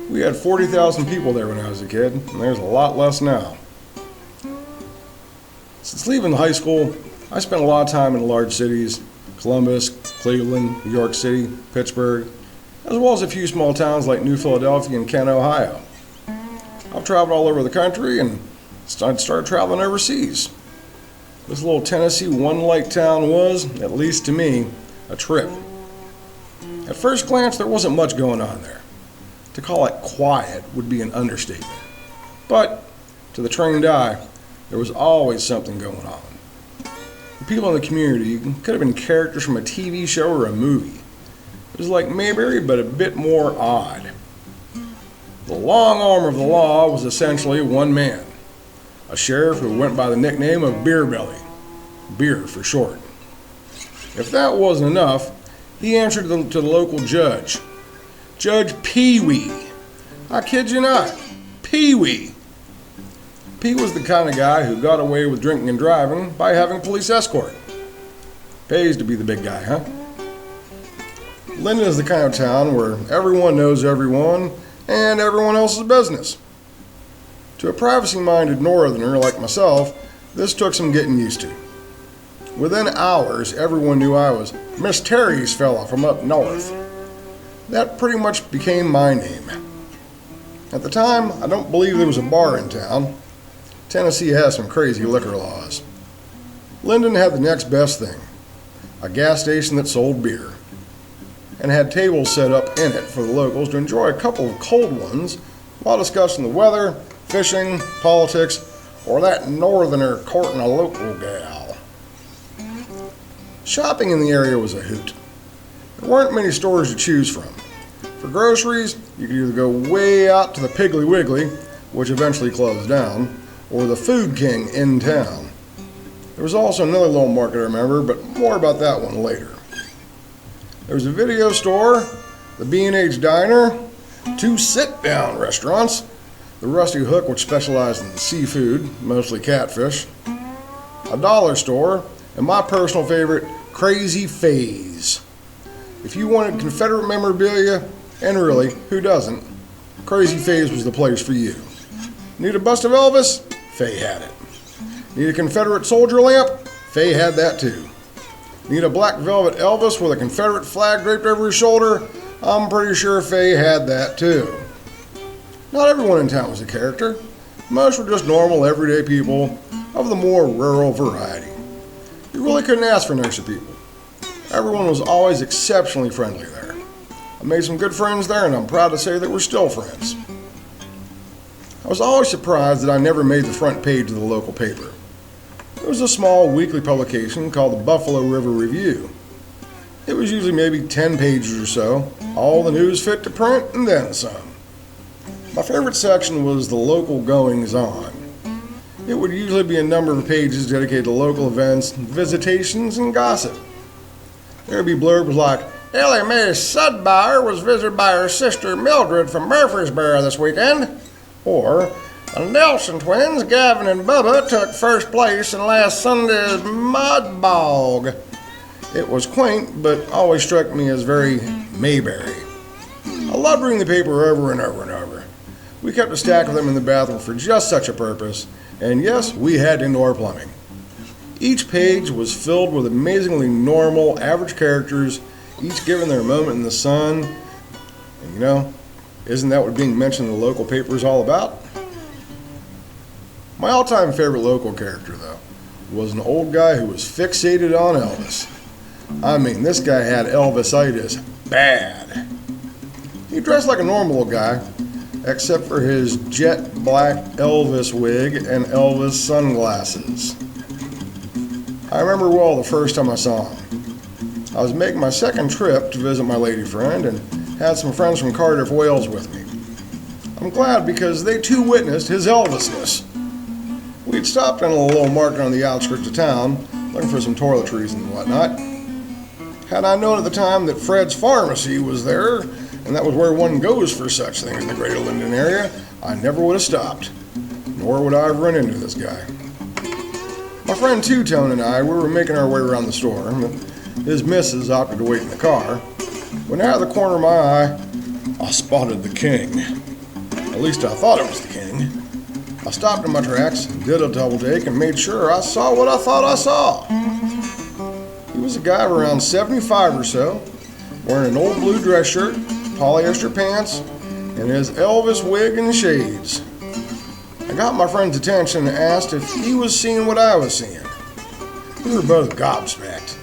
We had 40,000 people there when I was a kid, and there's a lot less now. Since leaving high school, I spent a lot of time in large cities, Columbus, Cleveland, New York City, Pittsburgh, as well as a few small towns like New Philadelphia and Kent, Ohio. I've traveled all over the country and started traveling overseas. This little Tennessee one-light town was, at least to me, a trip. At first glance, there wasn't much going on there. To call it quiet would be an understatement. But, to the trained eye, there was always something going on. The people in the community could have been characters from a TV show or a movie. It was like Mayberry, but a bit more odd. The long arm of the law was essentially one man, a sheriff who went by the nickname of Beer Belly, beer for short. If that wasn't enough, he answered to the local judge, Judge Pee-wee. I kid you not, Pee-wee. Pete was the kind of guy who got away with drinking and driving by having police escort. Pays to be the big guy, huh? Linden is the kind of town where everyone knows everyone and everyone else's business. To a privacy-minded northerner like myself, this took some getting used to. Within hours, everyone knew I was Miss Terry's fella from up north. That pretty much became my name. At the time, I don't believe there was a bar in town. Tennessee has some crazy liquor laws. Linden had the next best thing, a gas station that sold beer, and had tables set up in it for the locals to enjoy a couple of cold ones while discussing the weather, fishing, politics, or that northerner courting a local gal. Shopping in the area was a hoot. There weren't many stores to choose from. For groceries, you could either go way out to the Piggly Wiggly, which eventually closed down, or the Food King in town. There was also another little market I remember, but more about that one later. There was a video store, the B&H Diner, 2 sit-down restaurants, the Rusty Hook, which specialized in seafood, mostly catfish, a dollar store, and my personal favorite, Crazy Faye's. If you wanted Confederate memorabilia, and really, who doesn't, Crazy Faye's was the place for you. Need a bust of Elvis? Faye had it. Need a Confederate soldier lamp? Faye had that too. Need a black velvet Elvis with a Confederate flag draped over his shoulder? I'm pretty sure Faye had that too. Not everyone in town was a character. Most were just normal, everyday people of the more rural variety. You really couldn't ask for nicer people. Everyone was always exceptionally friendly there. I made some good friends there, and I'm proud to say that we're still friends. I was always surprised that I never made the front page of the local paper. It was a small weekly publication called the Buffalo River Review. It was usually maybe 10 pages or so, all the news fit to print and then some. My favorite section was the local goings-on. It would usually be a number of pages dedicated to local events, visitations, and gossip. There would be blurbs like, Ellie Mae Sudbauer was visited by her sister Mildred from Murfreesboro this weekend. Or, the Nelson twins, Gavin and Bubba, took first place in last Sunday's mud bog. It was quaint, but always struck me as very Mayberry. I loved reading the paper over and over and over. We kept a stack of them in the bathroom for just such a purpose, and yes, we had indoor plumbing. Each page was filled with amazingly normal, average characters, each given their moment in the sun. And you know, isn't that what being mentioned in the local paper is all about? My all-time favorite local character, though, was an old guy who was fixated on Elvis. I mean, this guy had Elvis-itis bad. He dressed like a normal old guy, except for his jet black Elvis wig and Elvis sunglasses. I remember well the first time I saw him. I was making my second trip to visit my lady friend and had some friends from Cardiff, Wales with me. I'm glad because they too witnessed his Elvisness. We'd stopped in a little market on the outskirts of town, looking for some toiletries and whatnot. Had I known at the time that Fred's Pharmacy was there, and that was where one goes for such things in the greater Linden area, I never would have stopped, nor would I have run into this guy. My friend Two-Tone and I, we were making our way around the store. His missus opted to wait in the car. When out of the corner of my eye, I spotted the king. At least I thought it was the king. I stopped in my tracks, did a double take, and made sure I saw what I thought I saw. He was a guy of around 75 or so, wearing an old blue dress shirt, polyester pants, and his Elvis wig and shades. I got my friend's attention and asked if he was seeing what I was seeing. We were both gobsmacked.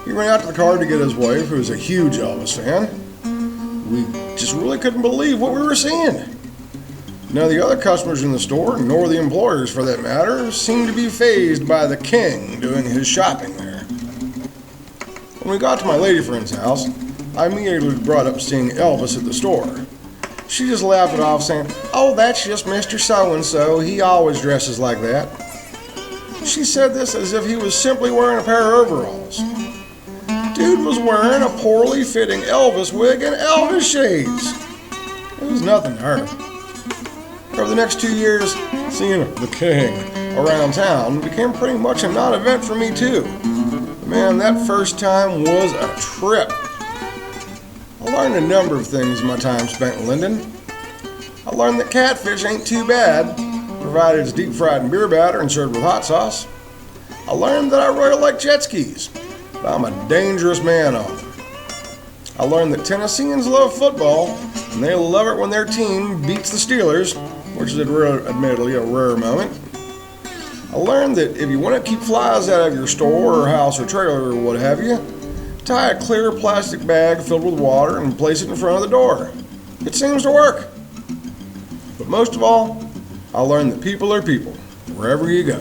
He ran out to the car to get his wife, who was a huge Elvis fan. We just really couldn't believe what we were seeing. None of the other customers in the store, nor the employers for that matter, seemed to be fazed by the king doing his shopping there. When we got to my lady friend's house, I immediately brought up seeing Elvis at the store. She just laughed it off, saying, "Oh, that's just Mr. So-and-so. He always dresses like that." She said this as if he was simply wearing a pair of overalls. Dude was wearing a poorly fitting Elvis wig and Elvis shades. It was nothing to her. Over the next 2 years, seeing the king around town became pretty much a non-event for me too. Man, that first time was a trip. I learned a number of things in my time spent in Linden. I learned that catfish ain't too bad, provided it's deep fried in beer batter and served with hot sauce. I learned that I really like jet skis, but I'm a dangerous man on them. I learned that Tennesseans love football, and they love it when their team beats the Steelers, which is admittedly a rare moment. I learned that if you want to keep flies out of your store or house or trailer or what have you, tie a clear plastic bag filled with water and place it in front of the door. It seems to work. But most of all, I learned that people are people, wherever you go.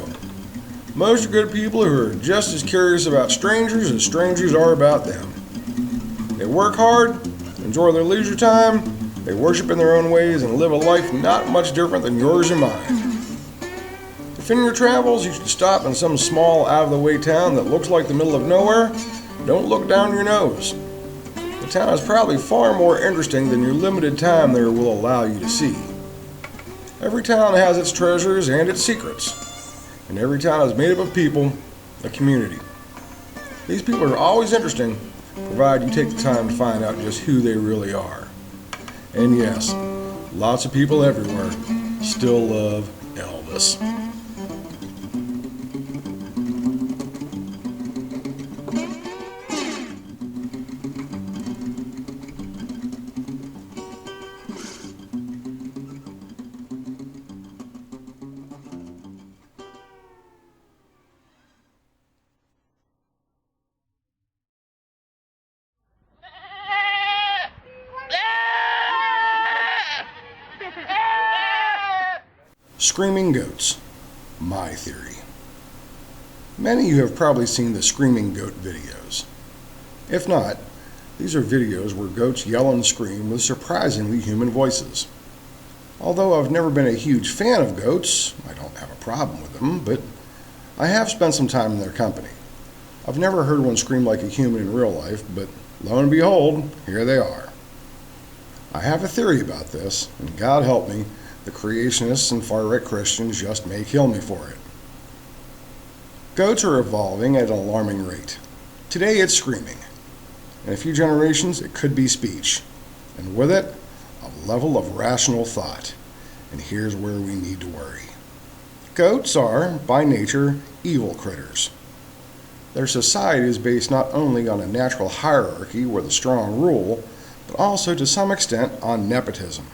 Most are good people who are just as curious about strangers as strangers are about them. They work hard, enjoy their leisure time, they worship in their own ways, and live a life not much different than yours and mine. If in your travels you should stop in some small, out-of-the-way town that looks like the middle of nowhere, don't look down your nose. The town is probably far more interesting than your limited time there will allow you to see. Every town has its treasures and its secrets, and every town is made up of people, a community. These people are always interesting, provided you take the time to find out just who they really are. And yes, lots of people everywhere still love Elvis. Screaming goats. My theory. Many of you have probably seen the screaming goat videos. If not, these are videos where goats yell and scream with surprisingly human voices. Although I've never been a huge fan of goats, I don't have a problem with them, but I have spent some time in their company. I've never heard one scream like a human in real life, but lo and behold, here they are. I have a theory about this, and God help me, the creationists and far-right Christians just may kill me for it. Goats are evolving at an alarming rate. Today it's screaming. In a few generations it could be speech. And with it, a level of rational thought. And here's where we need to worry. Goats are, by nature, evil critters. Their society is based not only on a natural hierarchy where the strong rule, but also to some extent on nepotism.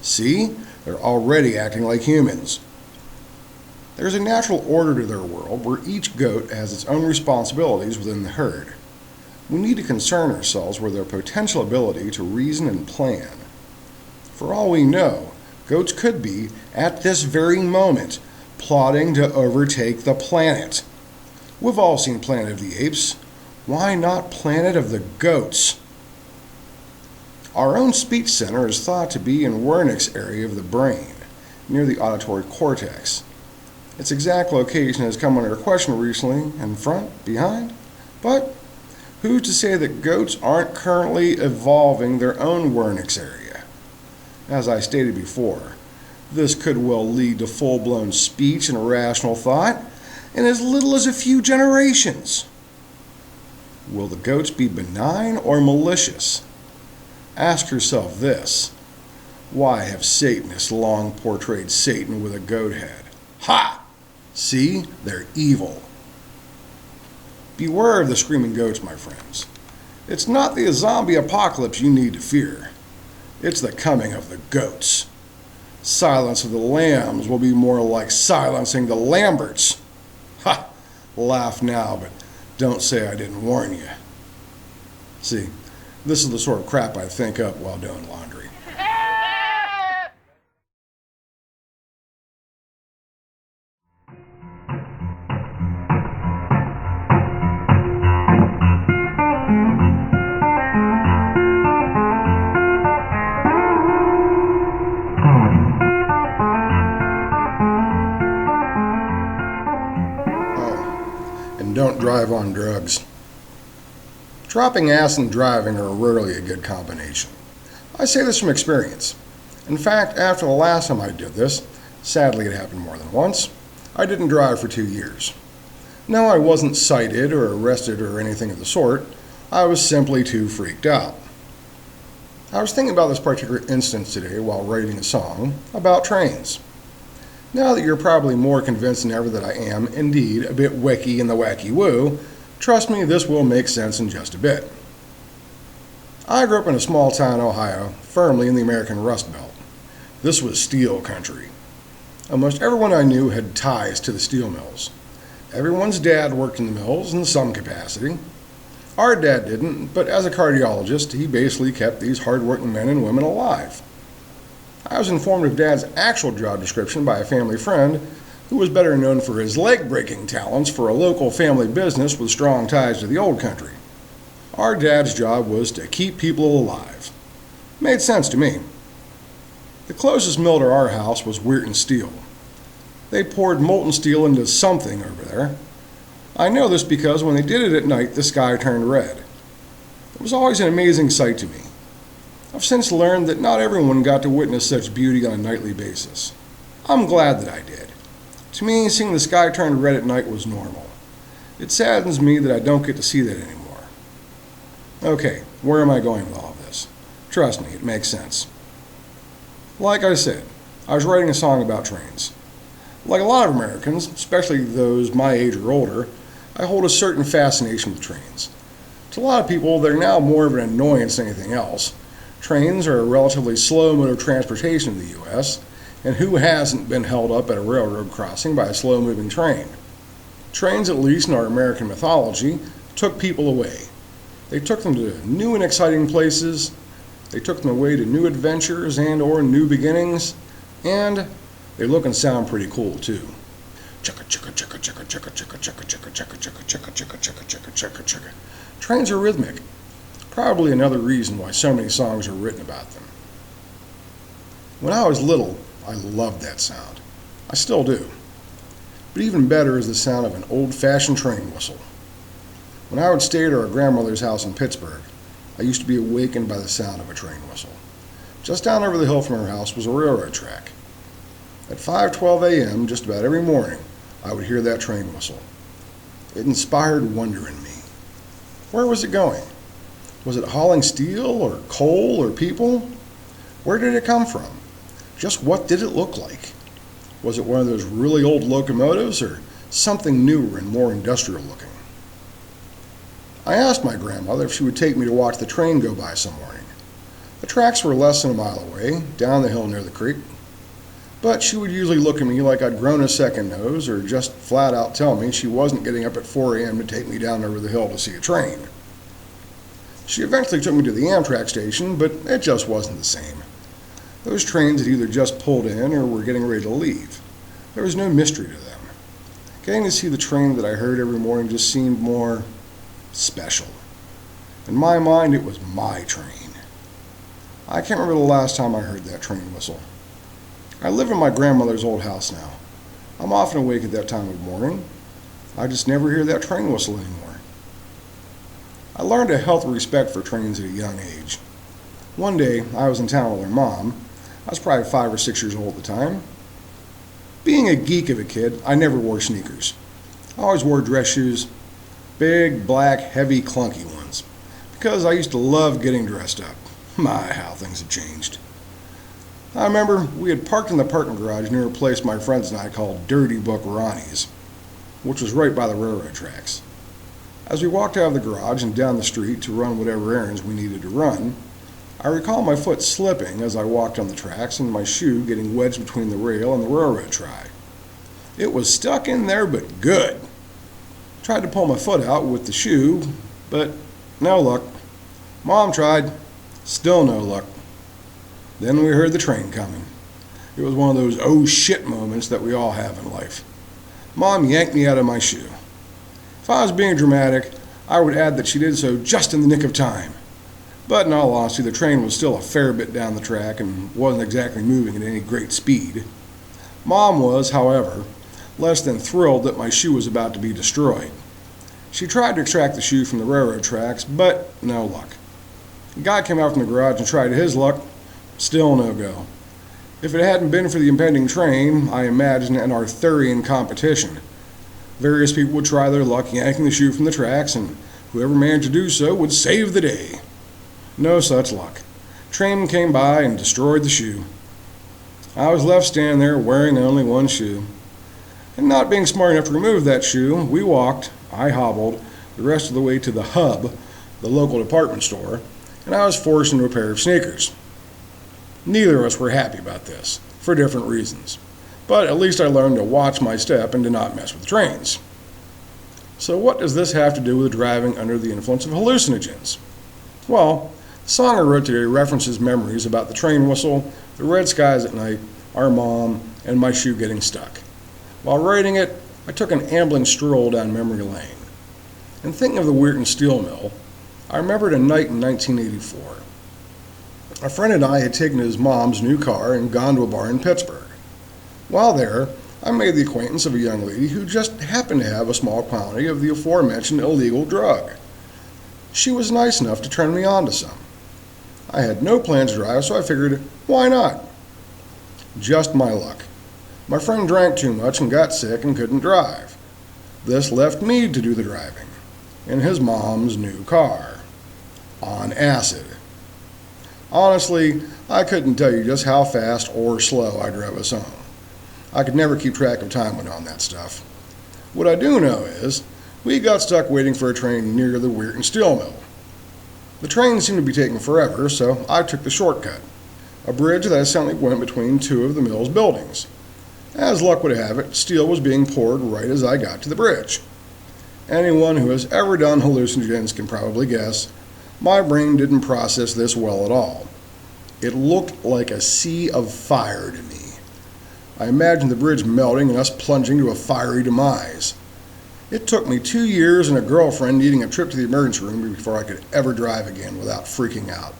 See? They're already acting like humans. There's a natural order to their world where each goat has its own responsibilities within the herd. We need to concern ourselves with their potential ability to reason and plan. For all we know, goats could be, at this very moment, plotting to overtake the planet. We've all seen Planet of the Apes. Why not Planet of the Goats? Our own speech center is thought to be in Wernicke's area of the brain, near the auditory cortex. Its exact location has come under question recently, in front, behind, but who's to say that goats aren't currently evolving their own Wernicke's area? As I stated before, this could well lead to full-blown speech and rational thought in as little as a few generations. Will the goats be benign or malicious? Ask yourself this: why have Satanists long portrayed Satan with a goat head? Ha! See, they're evil. Beware of the screaming goats, my friends. It's not the zombie apocalypse you need to fear. It's the coming of the goats. Silence of the lambs will be more like silencing the Lamberts. Ha! Laugh now, but don't say I didn't warn you. See, this is the sort of crap I think up while doing laundry. Don't drive on drugs. Dropping ass and driving are rarely a good combination. I say this from experience. In fact, after the last time I did this, sadly it happened more than once, I didn't drive for 2 years. No, I wasn't cited or arrested or anything of the sort. I was simply too freaked out. I was thinking about this particular instance today while writing a song about trains. Now that you're probably more convinced than ever that I am, indeed, a bit wacky in the wacky woo, trust me, this will make sense in just a bit. I grew up in a small town, Ohio, firmly in the American Rust Belt. This was steel country. Almost everyone I knew had ties to the steel mills. Everyone's dad worked in the mills in some capacity. Our dad didn't, but as a cardiologist, he basically kept these hard-working men and women alive. I was informed of Dad's actual job description by a family friend who was better known for his leg-breaking talents for a local family business with strong ties to the old country. Our dad's job was to keep people alive. Made sense to me. The closest mill to our house was Weirton Steel. They poured molten steel into something over there. I know this because when they did it at night, the sky turned red. It was always an amazing sight to me. I've since learned that not everyone got to witness such beauty on a nightly basis. I'm glad that I did. To me, seeing the sky turn red at night was normal. It saddens me that I don't get to see that anymore. Okay, where am I going with all of this? Trust me, it makes sense. Like I said, I was writing a song about trains. Like a lot of Americans, especially those my age or older, I hold a certain fascination with trains. To a lot of people, they're now more of an annoyance than anything else. Trains are a relatively slow mode of transportation in the U.S., and who hasn't been held up at a railroad crossing by a slow-moving train? Trains, at least in our American mythology, took people away. They took them to new and exciting places, they took them away to new adventures and or new beginnings, and they look and sound pretty cool too. Chicka chicka chicka chicka chicka chicka chicka chicka chicka chicka chicka chicka chicka chicka chicka chicka. Trains are rhythmic. Probably another reason why so many songs are written about them. When I was little, I loved that sound. I still do. But even better is the sound of an old-fashioned train whistle. When I would stay at our grandmother's house in Pittsburgh, I used to be awakened by the sound of a train whistle. Just down over the hill from her house was a railroad track. At 5:12 a.m., just about every morning, I would hear that train whistle. It inspired wonder in me. Where was it going? Was it hauling steel or coal or people? Where did it come from? Just what did it look like? Was it one of those really old locomotives or something newer and more industrial looking? I asked my grandmother if she would take me to watch the train go by some morning. The tracks were less than a mile away, down the hill near the creek. But she would usually look at me like I'd grown a second nose or just flat out tell me she wasn't getting up at 4 a.m. to take me down over the hill to see a train. She eventually took me to the Amtrak station, but it just wasn't the same. Those trains had either just pulled in or were getting ready to leave. There was no mystery to them. Getting to see the train that I heard every morning just seemed more special. In my mind, it was my train. I can't remember the last time I heard that train whistle. I live in my grandmother's old house now. I'm often awake at that time of morning. I just never hear that train whistle anymore. I learned a healthy respect for trains at a young age. One day, I was in town with her mom. I was probably 5 or 6 years old at the time. Being a geek of a kid, I never wore sneakers. I always wore dress shoes, big, black, heavy, clunky ones, because I used to love getting dressed up. My, how things have changed. I remember we had parked in the parking garage near a place my friends and I called Dirty Book Ronnie's, which was right by the railroad tracks. As we walked out of the garage and down the street to run whatever errands we needed to run, I recall my foot slipping as I walked on the tracks and my shoe getting wedged between the rail and the railroad tie. It was stuck in there, but good. Tried to pull my foot out with the shoe, but no luck. Mom tried, still no luck. Then we heard the train coming. It was one of those oh shit moments that we all have in life. Mom yanked me out of my shoe. If I was being dramatic, I would add that she did so just in the nick of time. But in all honesty, the train was still a fair bit down the track and wasn't exactly moving at any great speed. Mom was, however, less than thrilled that my shoe was about to be destroyed. She tried to extract the shoe from the railroad tracks, but no luck. A guy came out from the garage and tried his luck, still no go. If it hadn't been for the impending train, I imagine an Arthurian competition. Various people would try their luck yanking the shoe from the tracks, and whoever managed to do so would save the day. No such luck. Train came by and destroyed the shoe. I was left standing there wearing only one shoe. And not being smart enough to remove that shoe, we walked, I hobbled, the rest of the way to the Hub, the local department store, and I was forced into a pair of sneakers. Neither of us were happy about this, for different reasons. But at least I learned to watch my step and to not mess with trains. So what does this have to do with driving under the influence of hallucinogens? Well, the song I wrote today references memories about the train whistle, the red skies at night, our mom, and my shoe getting stuck. While writing it, I took an ambling stroll down memory lane. And thinking of the Weirton steel mill, I remembered a night in 1984. A friend and I had taken his mom's new car and gone to a bar in Pittsburgh. While there, I made the acquaintance of a young lady who just happened to have a small quantity of the aforementioned illegal drug. She was nice enough to turn me on to some. I had no plans to drive, so I figured, why not? Just my luck. My friend drank too much and got sick and couldn't drive. This left me to do the driving, in his mom's new car, on acid. Honestly, I couldn't tell you just how fast or slow I drove us home. I could never keep track of time when on that stuff. What I do know is, we got stuck waiting for a train near the Weirton steel mill. The train seemed to be taking forever, so I took the shortcut, a bridge that essentially went between two of the mill's buildings. As luck would have it, steel was being poured right as I got to the bridge. Anyone who has ever done hallucinogens can probably guess, my brain didn't process this well at all. It looked like a sea of fire to me. I imagined the bridge melting and us plunging to a fiery demise. It took me 2 years and a girlfriend needing a trip to the emergency room before I could ever drive again without freaking out.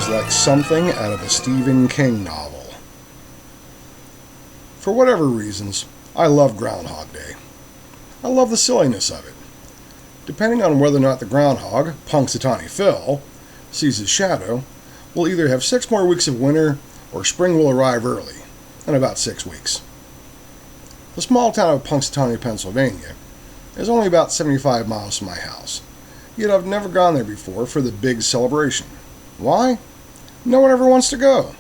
Like something out of a Stephen King novel. For whatever reasons, I love Groundhog Day. I love the silliness of it. depending on whether or not the groundhog, Punxsutawney Phil, sees his shadow, we'll either have 6 more weeks of winter or spring will arrive early, in about 6 weeks. The small town of Punxsutawney, Pennsylvania, is only about 75 miles from my house, yet I've never gone there before for the big celebration. Why? No one ever wants to go.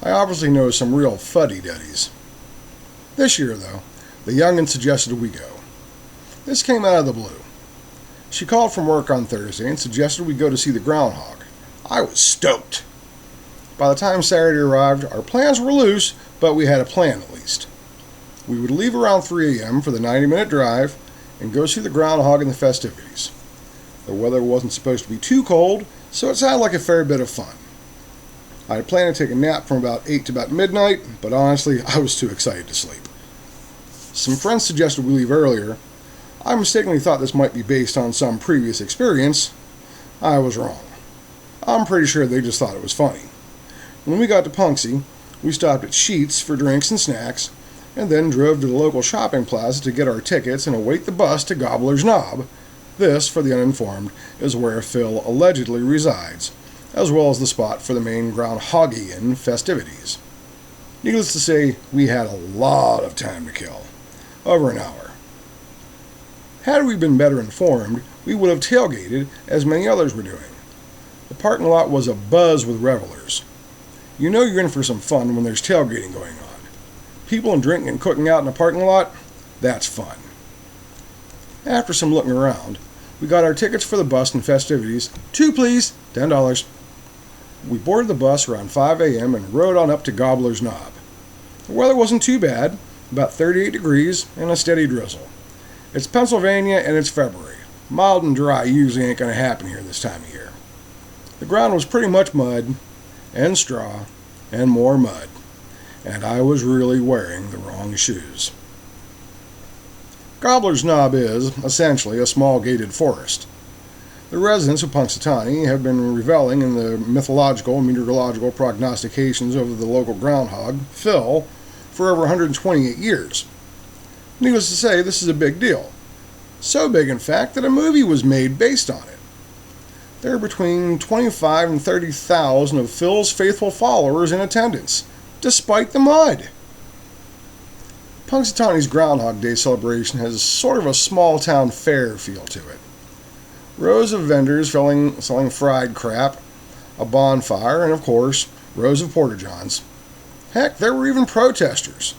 I obviously know some real fuddy-duddies. This year, though, the young'un suggested we go. This came out of the blue. She called from work on Thursday and suggested we go to see the groundhog. I was stoked. By the time Saturday arrived, our plans were loose, but we had a plan at least. We would leave around 3 a.m. for the 90-minute drive and go see the groundhog and the festivities. The weather wasn't supposed to be too cold, so it sounded like a fair bit of fun. I had planned to take a nap from about 8 to about midnight, but honestly, I was too excited to sleep. Some friends suggested we leave earlier. I mistakenly thought this might be based on some previous experience. I was wrong. I'm pretty sure they just thought it was funny. When we got to Punxsy, we stopped at Sheetz for drinks and snacks, and then drove to the local shopping plaza to get our tickets and await the bus to Gobbler's Knob. This, for the uninformed, is where Phil allegedly resides, as well as the spot for the main groundhogian festivities. Needless to say, we had a lot of time to kill. Over an hour. Had we been better informed, we would have tailgated, as many others were doing. The parking lot was abuzz with revelers. You know you're in for some fun when there's tailgating going on. People drinking and cooking out in a parking lot, that's fun. After some looking around, we got our tickets for the bus and festivities. 2 please, $10. We boarded the bus around 5 a.m. and rode on up to Gobbler's Knob. The weather wasn't too bad, about 38 degrees and a steady drizzle. It's Pennsylvania and it's February. Mild and dry usually ain't going to happen here this time of year. The ground was pretty much mud and straw and more mud, and I was really wearing the wrong shoes. Gobbler's Knob is, essentially, a small gated forest. The residents of Punxsutawney have been reveling in the mythological and meteorological prognostications of the local groundhog, Phil, for over 128 years. Needless to say, this is a big deal. So big, in fact, that a movie was made based on it. There are between 25 and 30,000 of Phil's faithful followers in attendance, despite the mud. Punxsutawney's Groundhog Day celebration has sort of a small-town fair feel to it. Rows of vendors selling fried crap, a bonfire, and of course, rows of porta-johns. Heck, there were even protesters.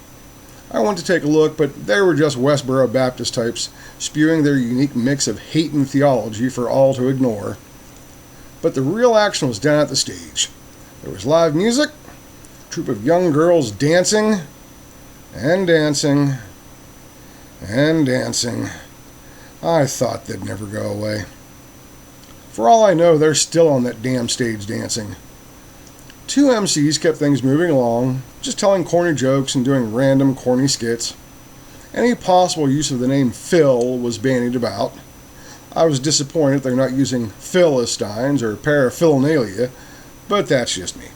I went to take a look, but they were just Westboro Baptist types spewing their unique mix of hate and theology for all to ignore. But the real action was down at the stage. There was live music, a troop of young girls dancing, and dancing, and dancing. I thought they'd never go away. For all I know, they're still on that damn stage dancing. 2 MCs kept things moving along, just telling corny jokes and doing random corny skits. Any possible use of the name Phil was bandied about. I was disappointed they're not using Philistines or paraphernalia, but that's just me.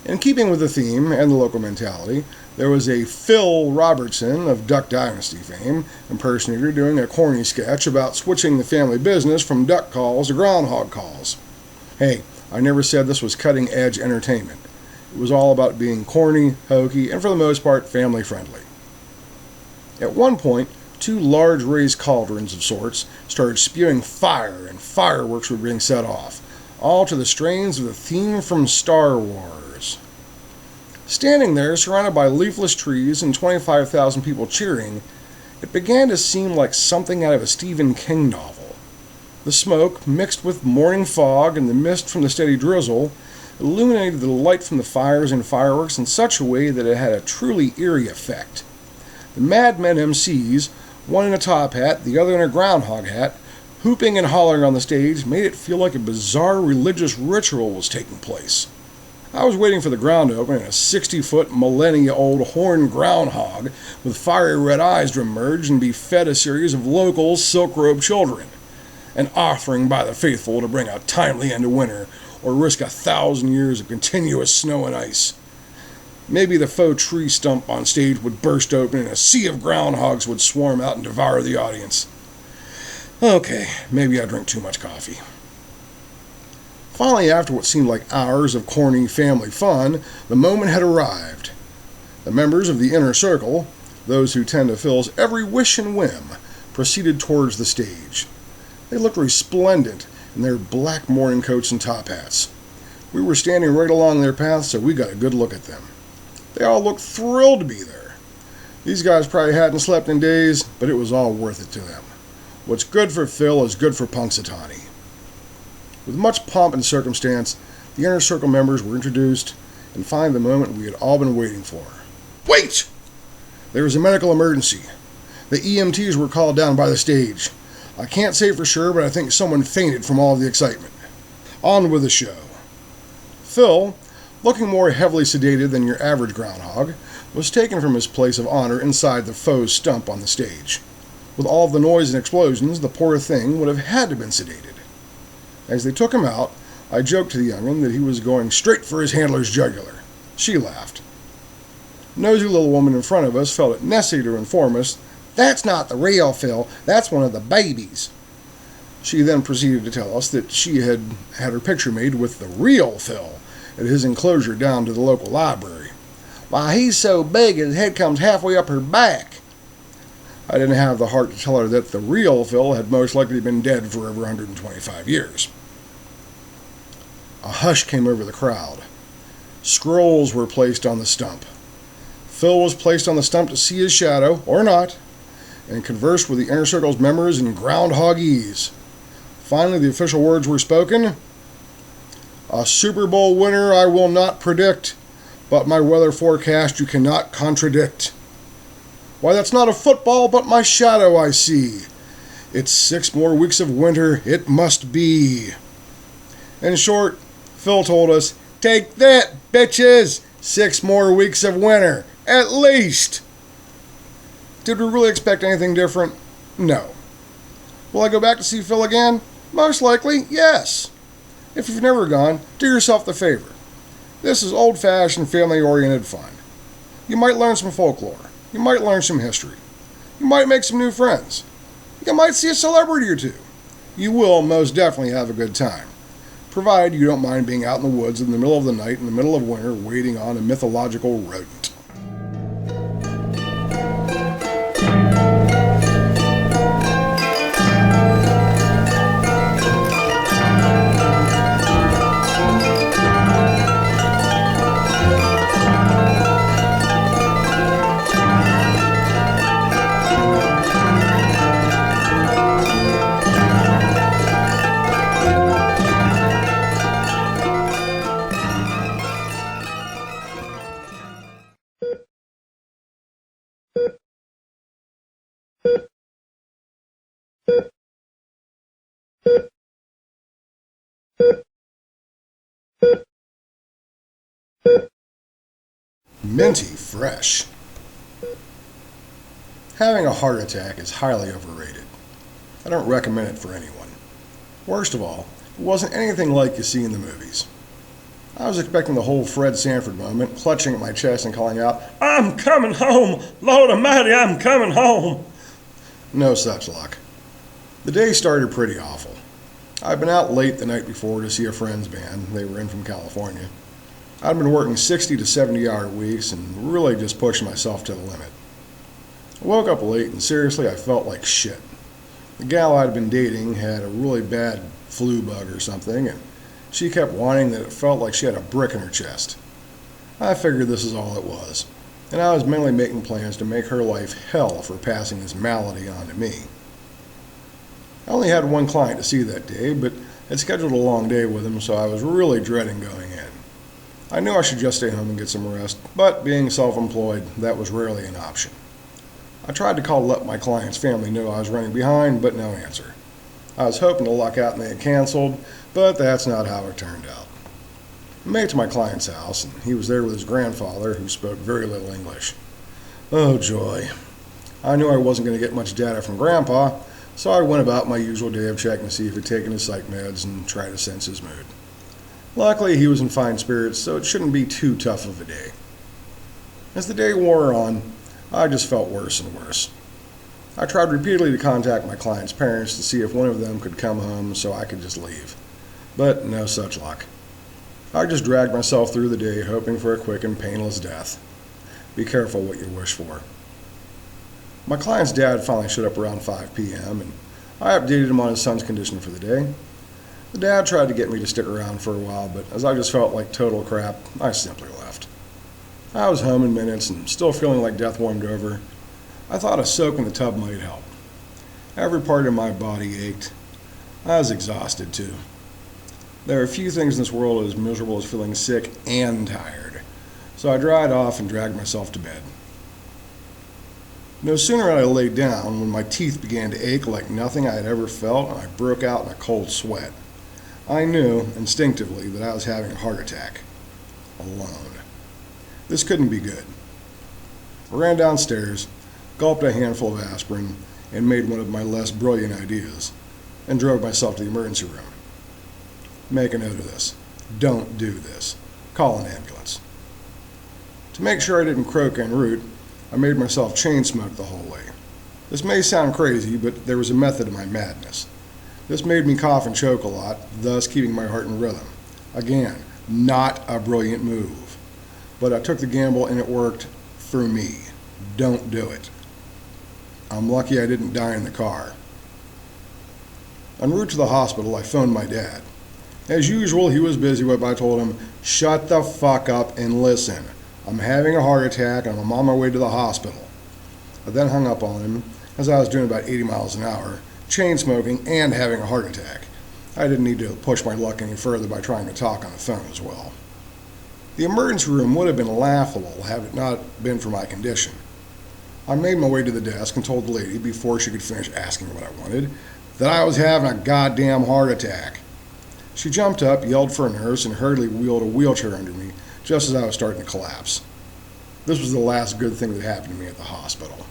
In keeping with the theme and the local mentality, there was a Phil Robertson of Duck Dynasty fame impersonator doing a corny sketch about switching the family business from duck calls to groundhog calls. Hey, I never said this was cutting-edge entertainment. It was all about being corny, hokey, and for the most part, family-friendly. At one point, 2 large raised cauldrons of sorts started spewing fire, and fireworks were being set off, all to the strains of the theme from Star Wars. Standing there, surrounded by leafless trees and 25,000 people cheering, it began to seem like something out of a Stephen King novel. The smoke, mixed with morning fog and the mist from the steady drizzle, illuminated the light from the fires and fireworks in such a way that it had a truly eerie effect. The Mad Men MCs, one in a top hat, the other in a groundhog hat, hooping and hollering on the stage, made it feel like a bizarre religious ritual was taking place. I was waiting for the ground to open and a 60-foot, millennia-old horned groundhog with fiery red eyes to emerge and be fed a series of local silk-robed children. An offering by the faithful to bring a timely end to winter, or risk 1,000 years of continuous snow and ice. Maybe the faux tree stump on stage would burst open and a sea of groundhogs would swarm out and devour the audience. Okay, maybe I drink too much coffee. Finally, after what seemed like hours of corny family fun, the moment had arrived. The members of the inner circle, those who tend to Phil's every wish and whim, proceeded towards the stage. They looked resplendent in their black morning coats and top hats. We were standing right along their path, so we got a good look at them. They all looked thrilled to be there. These guys probably hadn't slept in days, but it was all worth it to them. What's good for Phil is good for Punxsutawney. With much pomp and circumstance, the inner circle members were introduced, and finally the moment we had all been waiting for. Wait! There was a medical emergency. The EMTs were called down by the stage. I can't say for sure, but I think someone fainted from all of the excitement. On with the show. Phil, looking more heavily sedated than your average groundhog, was taken from his place of honor inside the foe's stump on the stage. With all of the noise and explosions, the poor thing would have had to have been sedated. As they took him out, I joked to the young'un that he was going straight for his handler's jugular. She laughed. Nosy little woman in front of us felt it necessary to inform us, "That's not the real Phil, that's one of the babies." She then proceeded to tell us that she had had her picture made with the real Phil at his enclosure down to the local library. "Why, he's so big his head comes halfway up her back." I didn't have the heart to tell her that the real Phil had most likely been dead for over 125 years. A hush came over the crowd. Scrolls were placed on the stump. Phil was placed on the stump to see his shadow, or not, and conversed with the Inner Circle's members in groundhogese. Finally, the official words were spoken. "A Super Bowl winner I will not predict, but my weather forecast you cannot contradict. Why, that's not a football, but my shadow I see. It's 6 more weeks of winter, it must be." In short, Phil told us, "Take that, bitches! 6 more weeks of winter, at least!" Did we really expect anything different? No. Will I go back to see Phil again? Most likely, yes. If you've never gone, do yourself the favor. This is old-fashioned, family-oriented fun. You might learn some folklore. You might learn some history. You might make some new friends. You might see a celebrity or two. You will most definitely have a good time, provided you don't mind being out in the woods in the middle of the night in the middle of winter waiting on a mythological rodent. Minty Fresh. Having a heart attack is highly overrated. I don't recommend it for anyone. Worst of all, it wasn't anything like you see in the movies. I was expecting the whole Fred Sanford moment, clutching at my chest and calling out, "I'm coming home! Lord Almighty, I'm coming home!" No such luck. The day started pretty awful. I'd been out late the night before to see a friend's band. They were in from California. I'd been working 60 to 70-hour weeks and really just pushing myself to the limit. I woke up late and seriously I felt like shit. The gal I'd been dating had a really bad flu bug or something, and she kept whining that it felt like she had a brick in her chest. I figured this is all it was, and I was mentally making plans to make her life hell for passing this malady on to me. I only had one client to see that day, but had scheduled a long day with him, so I was really dreading going in. I knew I should just stay home and get some rest, but being self-employed, that was rarely an option. I tried to call to let my client's family know I was running behind, but no answer. I was hoping to luck out and they had canceled, but that's not how it turned out. I made it to my client's house, and he was there with his grandfather, who spoke very little English. Oh joy. I knew I wasn't going to get much data from Grandpa, so I went about my usual day of checking to see if he'd taken his psych meds and try to sense his mood. Luckily, he was in fine spirits, so it shouldn't be too tough of a day. As the day wore on, I just felt worse and worse. I tried repeatedly to contact my client's parents to see if one of them could come home so I could just leave, but no such luck. I just dragged myself through the day hoping for a quick and painless death. Be careful what you wish for. My client's dad finally showed up around 5 p.m. and I updated him on his son's condition for the day. The dad tried to get me to stick around for a while, but as I just felt like total crap, I simply left. I was home in minutes and still feeling like death warmed over. I thought a soak in the tub might help. Every part of my body ached. I was exhausted too. There are few things in this world as miserable as feeling sick and tired, so I dried off and dragged myself to bed. No sooner had I laid down when my teeth began to ache like nothing I had ever felt, and I broke out in a cold sweat. I knew, instinctively, that I was having a heart attack. Alone. This couldn't be good. I ran downstairs, gulped a handful of aspirin, and made one of my less brilliant ideas, and drove myself to the emergency room. Make a note of this. Don't do this. Call an ambulance. To make sure I didn't croak en route, I made myself chain smoke the whole way. This may sound crazy, but there was a method to my madness. This made me cough and choke a lot, thus keeping my heart in rhythm. Again, not a brilliant move. But I took the gamble and it worked for me. Don't do it. I'm lucky I didn't die in the car. En route to the hospital, I phoned my dad. As usual, he was busy, but I told him, "Shut the fuck up and listen. I'm having a heart attack and I'm on my way to the hospital." I then hung up on him, as I was doing about 80 miles an hour, chain smoking and having a heart attack. I didn't need to push my luck any further by trying to talk on the phone as well. The emergency room would have been laughable had it not been for my condition. I made my way to the desk and told the lady, before she could finish asking what I wanted, that I was having a goddamn heart attack. She jumped up, yelled for a nurse, and hurriedly wheeled a wheelchair under me, just as I was starting to collapse. This was the last good thing that happened to me at the hospital.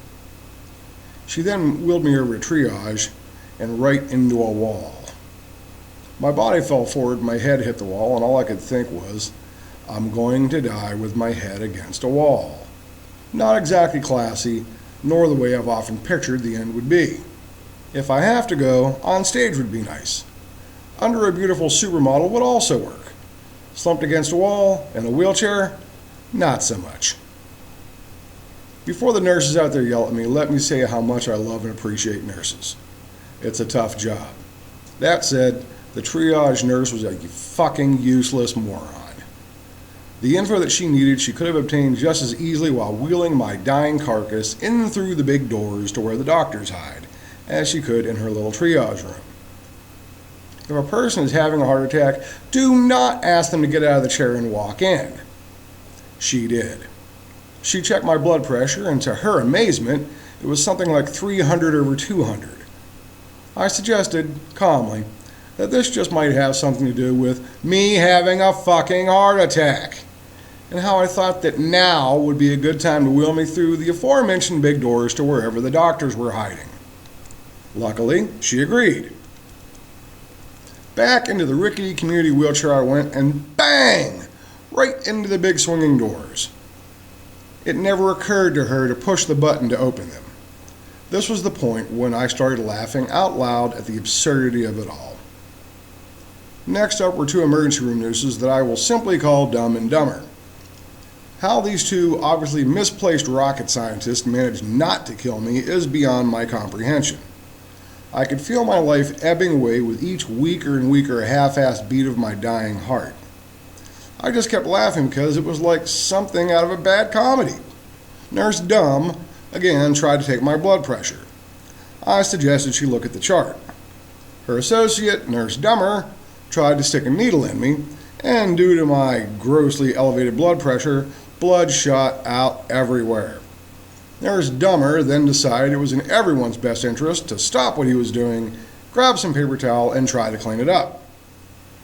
She then wheeled me over to triage and right into a wall. My body fell forward, my head hit the wall, and all I could think was, I'm going to die with my head against a wall. Not exactly classy, nor the way I've often pictured the end would be. If I have to go, on stage would be nice. Under a beautiful supermodel would also work. Slumped against a wall, in a wheelchair, not so much. Before the nurses out there yell at me, let me say how much I love and appreciate nurses. It's a tough job. That said, the triage nurse was a fucking useless moron. The info that she needed she could have obtained just as easily while wheeling my dying carcass in through the big doors to where the doctors hide, as she could in her little triage room. If a person is having a heart attack, do not ask them to get out of the chair and walk in. She did. She checked my blood pressure, and to her amazement, it was something like 300 over 200. I suggested, calmly, that this just might have something to do with me having a fucking heart attack, and how I thought that now would be a good time to wheel me through the aforementioned big doors to wherever the doctors were hiding. Luckily, she agreed. Back into the rickety community wheelchair I went, and bang! Right into the big swinging doors. It never occurred to her to push the button to open them. This was the point when I started laughing out loud at the absurdity of it all. Next up were two emergency room nurses that I will simply call Dumb and Dumber. How these two obviously misplaced rocket scientists managed not to kill me is beyond my comprehension. I could feel my life ebbing away with each weaker and weaker half-assed beat of my dying heart. I just kept laughing because it was like something out of a bad comedy. Nurse Dumb, again, tried to take my blood pressure. I suggested she look at the chart. Her associate, Nurse Dumber, tried to stick a needle in me, and due to my grossly elevated blood pressure, blood shot out everywhere. Nurse Dumber then decided it was in everyone's best interest to stop what he was doing, grab some paper towel, and try to clean it up.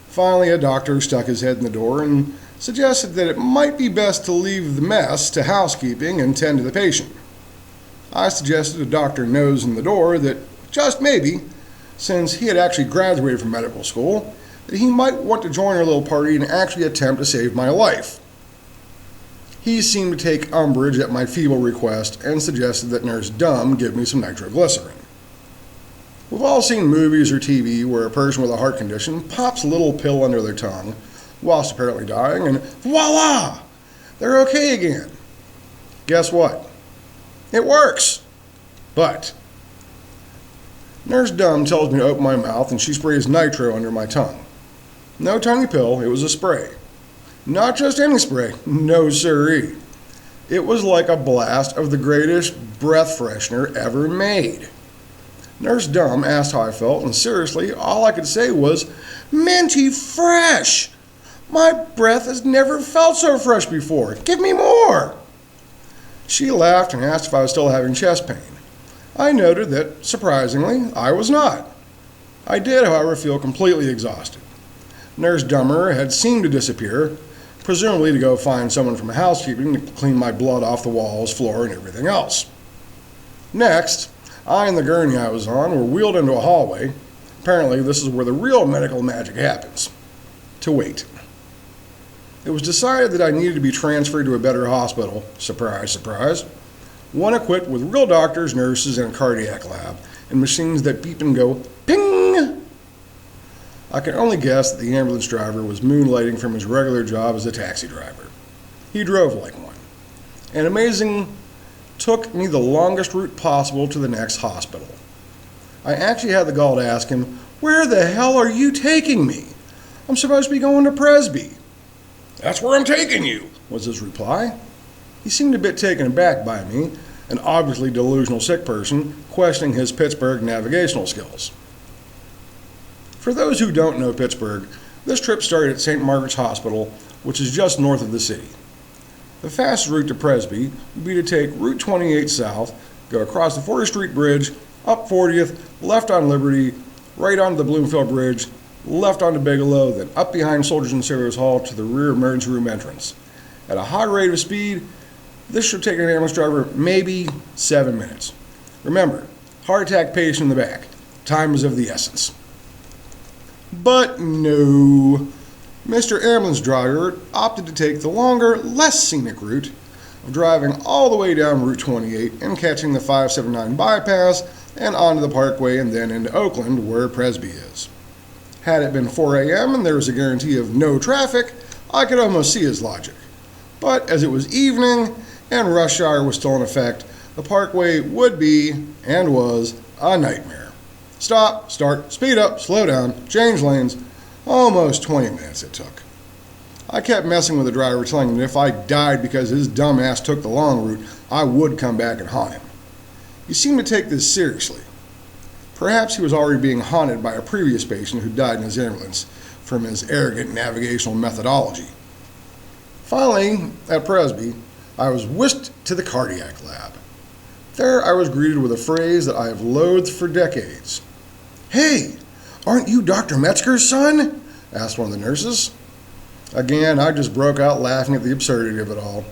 Finally, a doctor stuck his head in the door and suggested that it might be best to leave the mess to housekeeping and tend to the patient. I suggested a doctor nose in the door that, just maybe, since he had actually graduated from medical school, that he might want to join our little party and actually attempt to save my life. He seemed to take umbrage at my feeble request and suggested that Nurse Dumb give me some nitroglycerin. We've all seen movies or TV where a person with a heart condition pops a little pill under their tongue whilst apparently dying, and voila! They're okay again. Guess what? It works. But Nurse Dumb tells me to open my mouth and she sprays nitro under my tongue. No tiny pill, it was a spray. Not just any spray, no siree. It was like a blast of the greatest breath freshener ever made. Nurse Dumb asked how I felt, and seriously, all I could say was, Minty Fresh! My breath has never felt so fresh before. Give me more! She laughed and asked if I was still having chest pain. I noted that, surprisingly, I was not. I did, however, feel completely exhausted. Nurse Dumber had seemed to disappear, presumably to go find someone from housekeeping to clean my blood off the walls, floor, and everything else. Next, I and the gurney I was on were wheeled into a hallway. Apparently, this is where the real medical magic happens. To wait. It was decided that I needed to be transferred to a better hospital. Surprise, surprise. One equipped with real doctors, nurses, and a cardiac lab, and machines that beep and go ping. I can only guess that the ambulance driver was moonlighting from his regular job as a taxi driver. He drove like one. And amazing, took me the longest route possible to the next hospital. I actually had the gall to ask him, "Where the hell are you taking me? I'm supposed to be going to Presby." "That's where I'm taking you," was his reply. He seemed a bit taken aback by me, an obviously delusional sick person, questioning his Pittsburgh navigational skills. For those who don't know Pittsburgh, this trip started at St. Margaret's Hospital, which is just north of the city. The fastest route to Presby would be to take Route 28 south, go across the 40th Street Bridge, up 40th, left on Liberty, right onto the Bloomfield Bridge, left onto Bigelow, then up behind Soldiers and Sailors Hall to the rear emergency room entrance. At a high rate of speed, this should take an ambulance driver maybe 7 minutes. Remember, heart attack patient in the back. Time is of the essence. But no. Mr. Ambulance Driver opted to take the longer, less scenic route of driving all the way down Route 28 and catching the 579 bypass and onto the Parkway and then into Oakland, where Presby is. Had it been 4 a.m. and there was a guarantee of no traffic, I could almost see his logic. But as it was evening and rush hour was still in effect, the Parkway would be, and was, a nightmare. Stop, start, speed up, slow down, change lanes. Almost 20 minutes it took. I kept messing with the driver, telling him that if I died because his dumb ass took the long route, I would come back and haunt him. He seemed to take this seriously. Perhaps he was already being haunted by a previous patient who died in his ambulance from his arrogant navigational methodology. Finally, at Presby, I was whisked to the cardiac lab. There I was greeted with a phrase that I have loathed for decades. "Hey, aren't you Dr. Metzger's son?" asked one of the nurses. Again, I just broke out laughing at the absurdity of it all.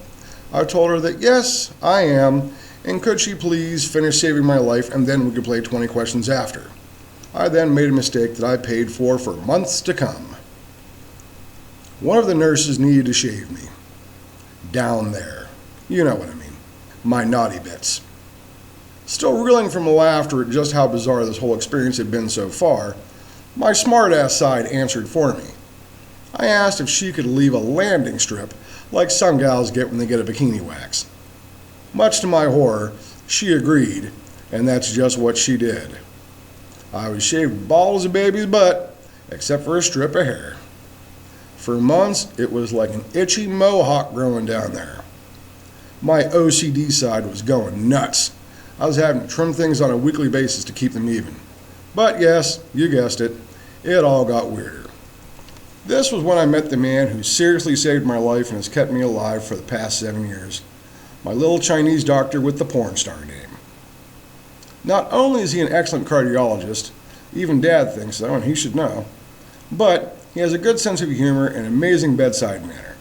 I told her that yes, I am, and could she please finish saving my life and then we could play 20 questions after. I then made a mistake that I paid for months to come. One of the nurses needed to shave me. Down there. You know what I mean. My naughty bits. Still reeling from laughter at just how bizarre this whole experience had been so far, my smart-ass side answered for me. I asked if she could leave a landing strip like some gals get when they get a bikini wax. Much to my horror, she agreed, and that's just what she did. I was shaved bald as a baby's butt, except for a strip of hair. For months, it was like an itchy mohawk growing down there. My OCD side was going nuts. I was having to trim things on a weekly basis to keep them even. But yes, you guessed it, it all got weirder. This was when I met the man who seriously saved my life and has kept me alive for the past 7 years. My little Chinese doctor with the porn star name. Not only is he an excellent cardiologist, even Dad thinks so, and he should know, but he has a good sense of humor and amazing bedside manner.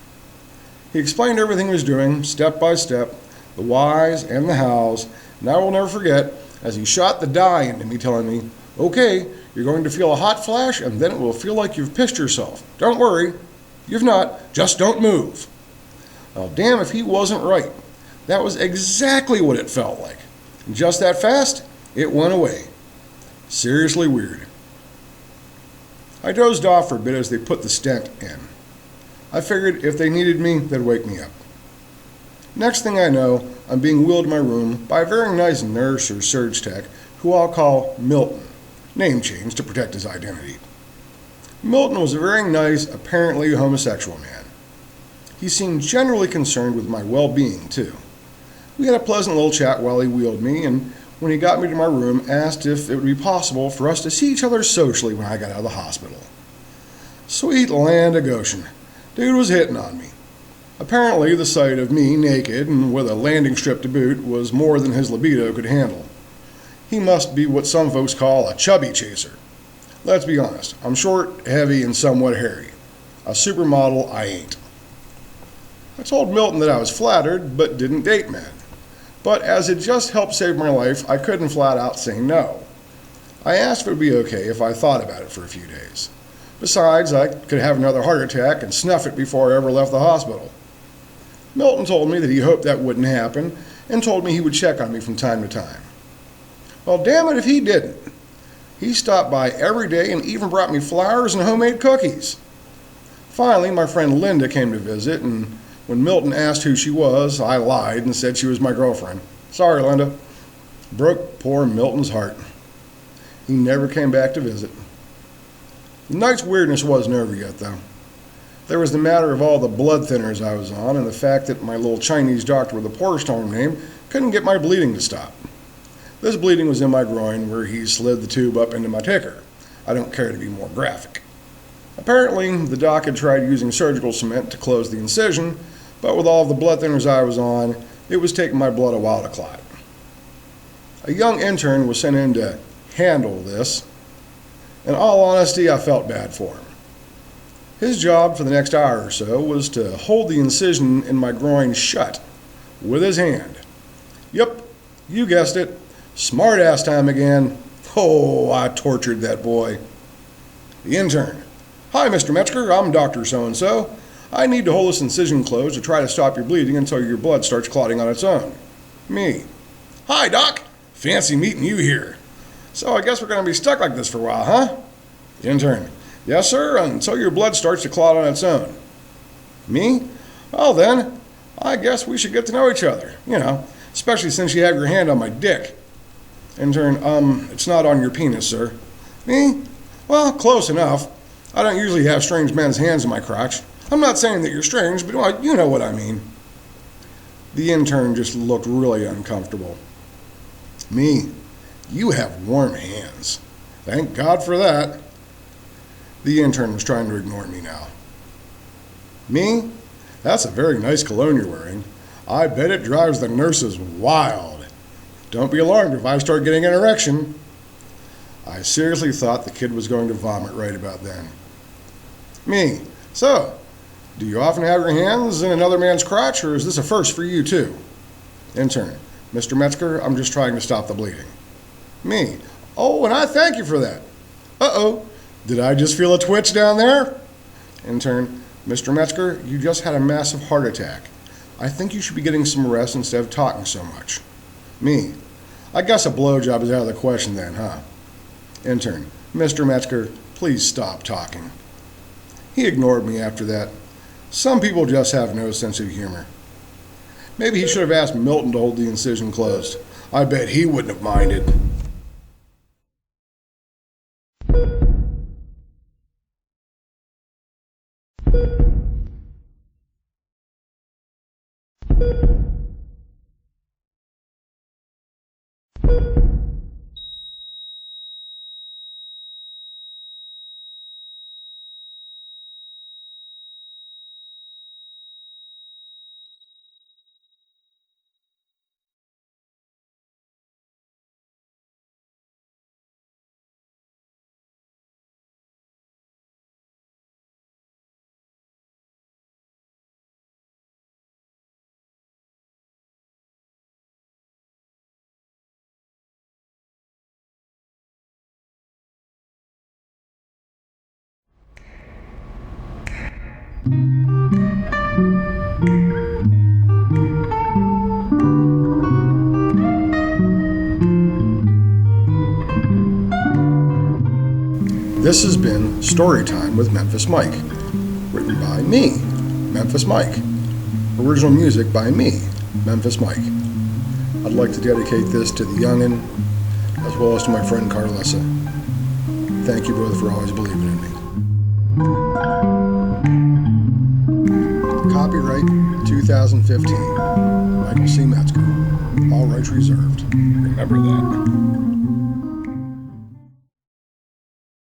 He explained everything he was doing, step by step, the whys and the hows, and I will never forget as he shot the dye into me telling me, "Okay, you're going to feel a hot flash and then it will feel like you've pissed yourself. Don't worry, you've not, just don't move." Well, damn if he wasn't right. That was exactly what it felt like. And just that fast, it went away. Seriously weird. I dozed off for a bit as they put the stent in. I figured if they needed me, they'd wake me up. Next thing I know, I'm being wheeled to my room by a very nice nurse or surge tech who I'll call Milton, name change to protect his identity. Milton was a very nice, apparently homosexual man. He seemed generally concerned with my well-being, too. We had a pleasant little chat while he wheeled me, and when he got me to my room, asked if it would be possible for us to see each other socially when I got out of the hospital. Sweet land of Goshen. Dude was hitting on me. Apparently, the sight of me naked and with a landing strip to boot was more than his libido could handle. He must be what some folks call a chubby chaser. Let's be honest, I'm short, heavy, and somewhat hairy. A supermodel I ain't. I told Milton that I was flattered, but didn't date men. But as it just helped save my life, I couldn't flat out say no. I asked if it would be okay if I thought about it for a few days. Besides, I could have another heart attack and snuff it before I ever left the hospital. Milton told me that he hoped that wouldn't happen and told me he would check on me from time to time. Well, damn it if he didn't. He stopped by every day and even brought me flowers and homemade cookies. Finally, my friend Linda came to visit, and when Milton asked who she was, I lied and said she was my girlfriend. Sorry, Linda. Broke poor Milton's heart. He never came back to visit. The night's weirdness wasn't over yet, though. There was the matter of all the blood thinners I was on and the fact that my little Chinese doctor with a Porsche name couldn't get my bleeding to stop. This bleeding was in my groin where he slid the tube up into my ticker. I don't care to be more graphic. Apparently, the doc had tried using surgical cement to close the incision, but with all the blood thinners I was on, it was taking my blood a while to clot. A young intern was sent in to handle this. In all honesty, I felt bad for him. His job for the next hour or so was to hold the incision in my groin shut with his hand. Yep, you guessed it. Smart ass time again. Oh, I tortured that boy. The intern. Hi, Mr. Metzger, I'm Dr. So-and-so. I need to hold this incision closed to try to stop your bleeding until your blood starts clotting on its own. Me. Hi, Doc. Fancy meeting you here. So I guess we're going to be stuck like this for a while, huh? The intern. Yes, sir, until your blood starts to clot on its own. Me? Well then, I guess we should get to know each other, especially since you have your hand on my dick. Intern, it's not on your penis, sir. Me? Well, close enough. I don't usually have strange men's hands in my crotch. I'm not saying that you're strange, but well, you know what I mean. The intern just looked really uncomfortable. Me? You have warm hands. Thank God for that. The intern was trying to ignore me now. Me? That's a very nice cologne you're wearing. I bet it drives the nurses wild. Don't be alarmed if I start getting an erection. I seriously thought the kid was going to vomit right about then. Me? So, do you often have your hands in another man's crotch, or is this a first for you too? Intern. Mr. Metzger, I'm just trying to stop the bleeding. Me. Oh, and I thank you for that. Uh-oh. Did I just feel a twitch down there? Intern. Mr. Metzger, you just had a massive heart attack. I think you should be getting some rest instead of talking so much. Me. I guess a blowjob is out of the question then, huh? Intern. Mr. Metzger, please stop talking. He ignored me after that. Some people just have no sense of humor. Maybe he should have asked Milton to hold the incision closed. I bet he wouldn't have minded. This has been Storytime with Memphis Mike, written by me, Memphis Mike. Original music by me, Memphis Mike. I'd like to dedicate this to the youngin', as well as to my friend Carlessa. Thank you, brother, for always believing in me. Copyright 2015. Michael C. Metzger. All rights reserved. Remember that.